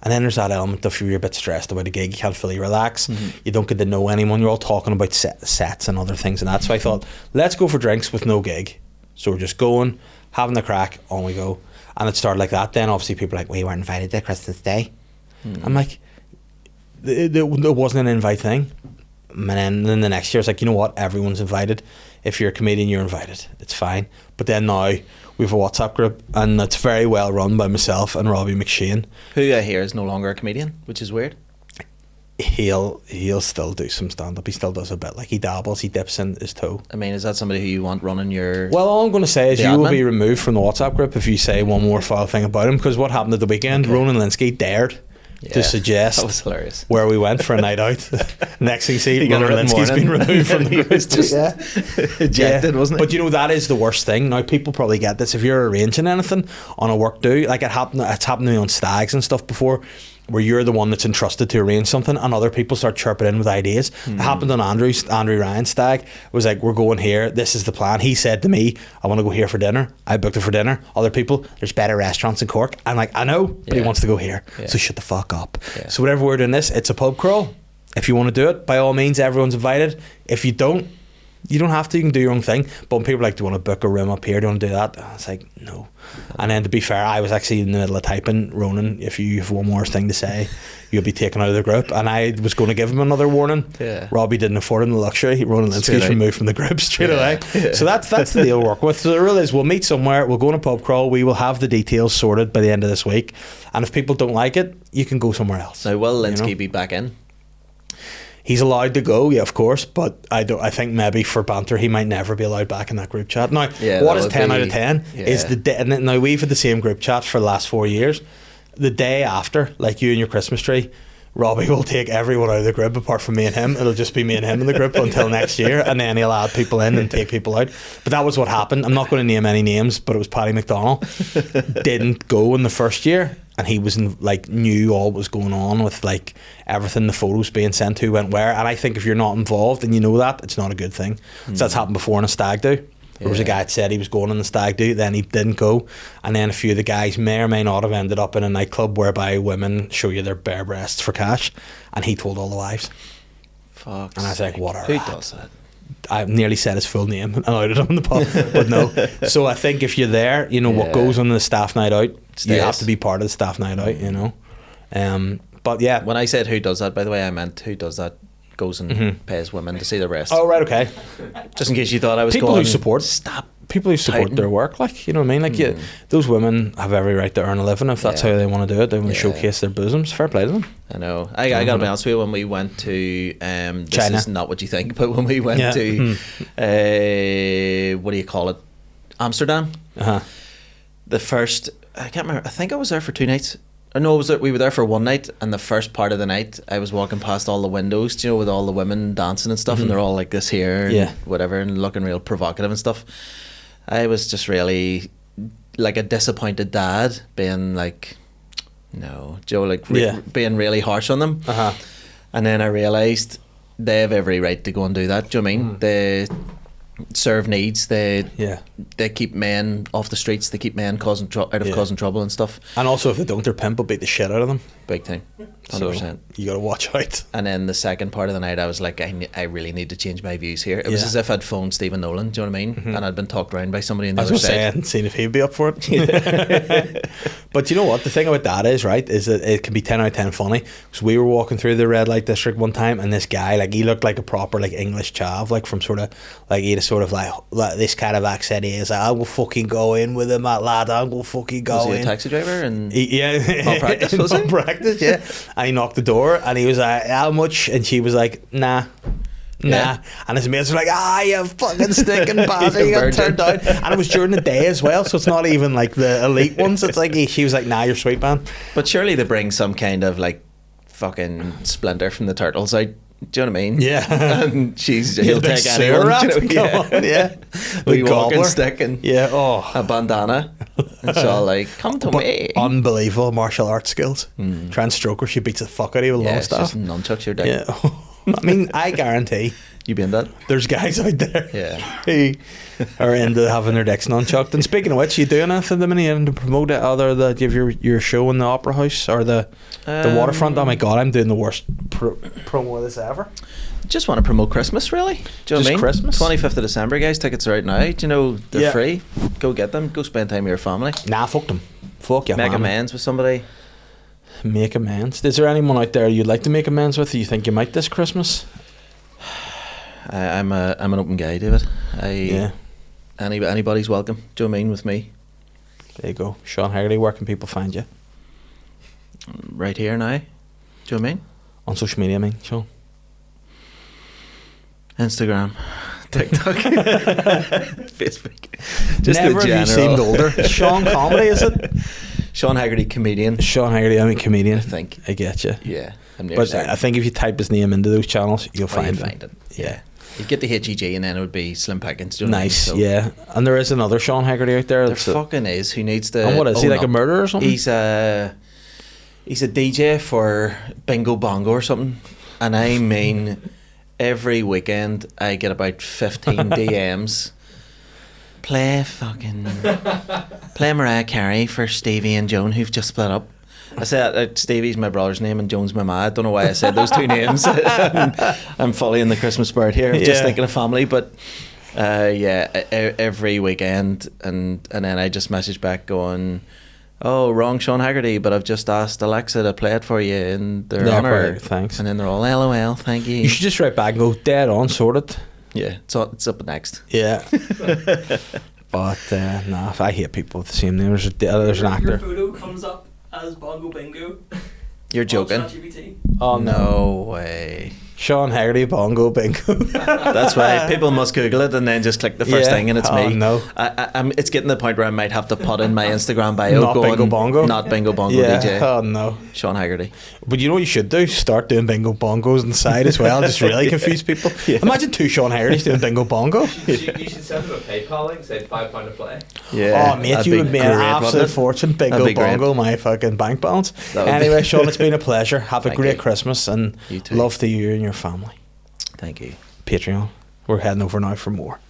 And then there's that element of, if you're a bit stressed about a gig, you can't fully relax, you don't get to know anyone, you're all talking about sets and other things and that. So I thought, let's go for drinks with no gig. So we're just going, having the crack, on we go. And it started like that. Then obviously people are like, we weren't invited to Christmas Day. I'm like, there wasn't an invite thing. And then the next year it's like, you know what, everyone's invited. If you're a comedian, you're invited. It's fine. But then now we have a WhatsApp group, and it's very well run by myself and Robbie McShane, who I hear is no longer a comedian, which is weird. He'll still do some stand up. He still does a bit. Like, he dabbles, he dips in his toe. I mean, is that somebody who you want running your... Well, all I'm going to say is you will be removed from the WhatsApp group if you say one more foul thing about him, because what happened at the weekend, Ronan Linsky dared to suggest that was hilarious. Where we went for a night out. Next thing you see, Ronan Linsky's been removed from the group. He was just ejected, wasn't he? But you know, that is the worst thing. Now, people probably get this. If you're arranging anything on a work do, like it's happened to me on stags and stuff before, where you're the one that's entrusted to arrange something and other people start chirping in with ideas. It happened on Andrew Ryan's stag. It was like, we're going here, this is the plan. He said to me, I want to go here for dinner. I booked it for dinner. Other people, there's better restaurants in Cork. I'm like, I know, but he wants to go here. So shut the fuck up. So whatever we're doing this, it's a pub crawl. If you want to do it, by all means, everyone's invited. If you don't, You don't have to. You can do your own thing. But when people are like, do you want to book a room up here? Do you want to do that? It's like, no. And then to be fair, I was actually in the middle of typing, Ronan, if you have one more thing to say, you'll be taken out of the group. And I was going to give him another warning. Yeah. Robbie didn't afford him the luxury. Ronan Linsky's removed from the group straight away. Yeah. So that's the deal we'll work with. So the rule is we'll meet somewhere, we'll go on a pub crawl, we will have the details sorted by the end of this week. And if people don't like it, you can go somewhere else. Now, will Linsky You know? be back in? He's allowed to go, yeah, of course, but I think maybe for banter he might never be allowed back in that group chat. Now, Yeah, what that is would 10 be- out of 10 is yeah. the day, and now we've had the same group chat for the last 4 years. The day after, like you and your Christmas tree, Robbie will take everyone out of the group apart from me and him. It'll just be me and him in the group until next year, and then he'll add people in and take people out. But that was what happened. I'm not going to name any names, but it was Paddy McDonnell didn't go in the first year, and he was knew all what was going on with like everything, the photos being sent, who went where. And I think if you're not involved and you know that, it's not a good thing. So that's happened before in a stag do. There was a guy that said he was going on the stag do, then he didn't go, and then a few of the guys may or may not have ended up in a nightclub whereby women show you their bare breasts for cash, and he told all the wives. Fuck. And I was like, what a Who rat. does that? I nearly said his full name and outed him in the pub, but no. So I think if you're there, you know what Yeah. goes on the staff night out, you Stays. have to be part of the staff night out, you know. But yeah. When I said who does that, by the way, I meant who does that goes and pays women to see their breasts. Oh right, okay. Just in case you thought I was People going. who support Stop. People who support Pouting. their work, like, you know what I mean, like those women have every right to earn a living if that's Yeah. how they want to do it. They want to Yeah. showcase their bosoms. Fair play to them. I know. I gotta be honest with you. When we went to this China. is not what you think, but when we went Yeah. to what do you call it, Amsterdam, the first, I can't remember. I think I was there for 2 nights. No, we were there for 1 night, and the first part of the night, I was walking past all the windows, you know, with all the women dancing and stuff, and they're all like this here, and Yeah. whatever, and looking real provocative and stuff. I was just really like a disappointed dad, being like, no, Joe, like Yeah. being really harsh on them. And then I realised they have every right to go and do that. Do you know what I mean? They serve needs. They keep men off the streets. They keep men causing trouble and stuff. And also, if they don't, their pimp will beat the shit out of them. Big time, 100%. So you got to watch out. And then the second part of the night, I was like, I really need to change my views here. It was as if I'd phoned Stephen Nolan. Do you know what I mean? And I'd been talked around by somebody on the I was other going to say, I side. hadn't seen if he'd be up for it. But you know what? The thing about that is, right, is that it can be 10 out of 10 funny. Because we were walking through the red light district one time, and this guy, like, he looked like a proper, like, English chav, like, from sort of, like, he had a sort of, like this kind of accent. He is like, I will fucking go in with him, that lad. I will fucking go Was in. he a taxi driver? And Yeah, Malpractice, was he? Malpractice, yeah. And he knocked the door, and he was like, how much? And she was like, nah. Yeah. And his mates were like, you fucking stinking bastard, you got virgin. turned down. And it was during the day as well, so it's not even like the elite ones. It's like, she was like, nah, you're sweet, man. But surely they bring some kind of like fucking Splinter from the Turtles out. Do you know what I mean? Yeah. And he'll Big take sewer anyone. rat, You know, come on, yeah. Wee The walking gobbler. stick and Yeah, oh. a bandana. It's all like, come to But me. unbelievable martial arts skills. Try and stroke her, she beats the fuck out of you with Yeah, long it's stuff. just nunchucks your dick. Yeah. I mean, I guarantee You been that? there's guys out there Yeah. who are into having their dicks nunchucked. And speaking of which, you doing anything at the minute to promote it? Other than you have your show in the Opera House or the Waterfront? Oh my god, I'm doing the worst promo of this ever. Just want to promote Christmas, really. Do you know what I mean? Christmas? 25th of December, guys. Tickets are out now. Do you know they're Yeah. free? Go get them. Go spend time with your family. Nah, fuck them. Fuck yeah, Make man. amends with somebody. Make amends. Is there anyone out there you'd like to make amends with? You think you might this Christmas? I'm an open guy, David. Yeah. Anybody's welcome. Do you know what I mean? With me, There you go. Sean Hegarty, where can people find you? right here now. Do you know what I mean? On social media, I mean, Sean. Instagram, TikTok, Facebook. Just Never the have you general. seemed older. Sean Comedy, is it? Sean Hegarty, comedian. Sean Hegarty, I'm a comedian. I think. I get you. Yeah, I'm nearly But certain. I think if you type his name into those channels, you'll Oh, find you'll him. find it. Yeah. You get the HEG and then it would be Slim Pickens. Do you know what I mean? Nice, So yeah. And there is another Sean Hegarty out there. There that's a- fucking is. Who needs to? and what is he, own like a up. murderer or something? He's a DJ for Bingo Bongo or something, and I mean, every weekend I get about 15 DMs. Play Mariah Carey for Stevie and Joan who've just split up. I said Stevie's my brother's name and Jones my ma. I don't know why I said those two names. I'm fully in the Christmas spirit here. I'm just thinking of family, but every weekend, and then I just message back going, "Oh, wrong Sean Hegarty, but I've just asked Alexa to play it for you in their honour." Thanks. And then they're all LOL, thank you. You should just write back and go, dead on, sorted. Yeah, it's up next. Yeah. But nah, I hate people with the same name. There's an actor. Your photo comes up as Bongo Bingo. You're joking? On ChatGPT. Oh No way. Sean Hegarty, Bongo Bingo. That's why people must Google it and then just click the first thing and it's me. No. I'm. It's getting to the point where I might have to put in my Instagram bio Not going, Bingo Bongo? Not Bingo Bongo Yeah. DJ. Oh no. Sean Hegarty. But you know what you should do? Start doing bingo bongos on the side as well. Just really confuse people. Yeah. Imagine 2 Sean Hegartys doing bingo bongo. You should send them a PayPal link, say £5 a play. Yeah. Oh mate, that'd you be would be an great, wouldn't absolute it? fortune. Bingo That'd be great. bongo, my fucking bank balance. That would Anyway, be- Sean, it's been a pleasure. Have a Thank great you. Christmas and You too. love to you and your family. Thank you. Patreon. We're heading over now for more.